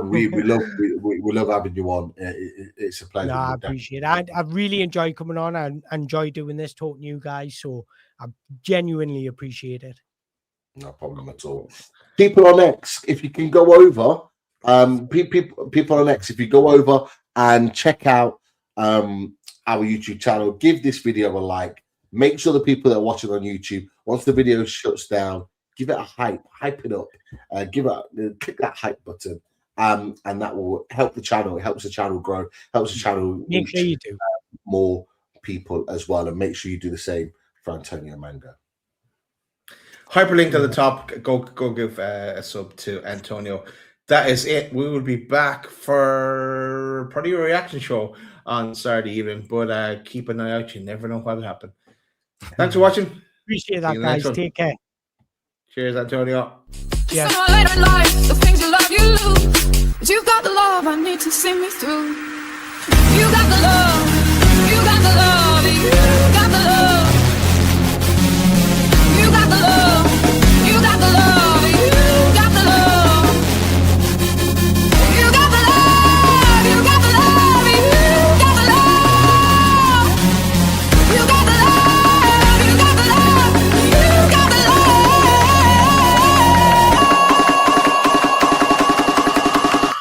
we love having you on. It's a pleasure. No, I appreciate it. I really enjoy coming on. I enjoy doing this, talking to you guys. So I genuinely appreciate it. No problem at all. People on X, if you can go over, people on X, if you go over and check out our YouTube channel, give this video a like. Make sure the people that are watching on YouTube, once the video shuts down, give it a hype it up. Click that hype button, and that will help the channel. It helps the channel grow, helps the channel make sure you do more people as well, and make sure you do the same for Antonio Mango. Hyperlink at the top. Go give a sub to Antonio. That is it. We will be back for probably a reaction show on Saturday evening, but keep an eye out. You never know what will happen. Thanks for watching. Appreciate that, guys. Take care. Cheers, Antonio. Yeah. Later in life, the things you love, you lose. But you've got the love I need to see me through. You got the love. You got the love. You got the love. You got the love. You got the love. You got the love. You got the love. You got the love. You got the love. You got the love. You got the love. You got the love.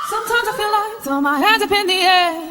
Sometimes I feel like throw my hands up in the air.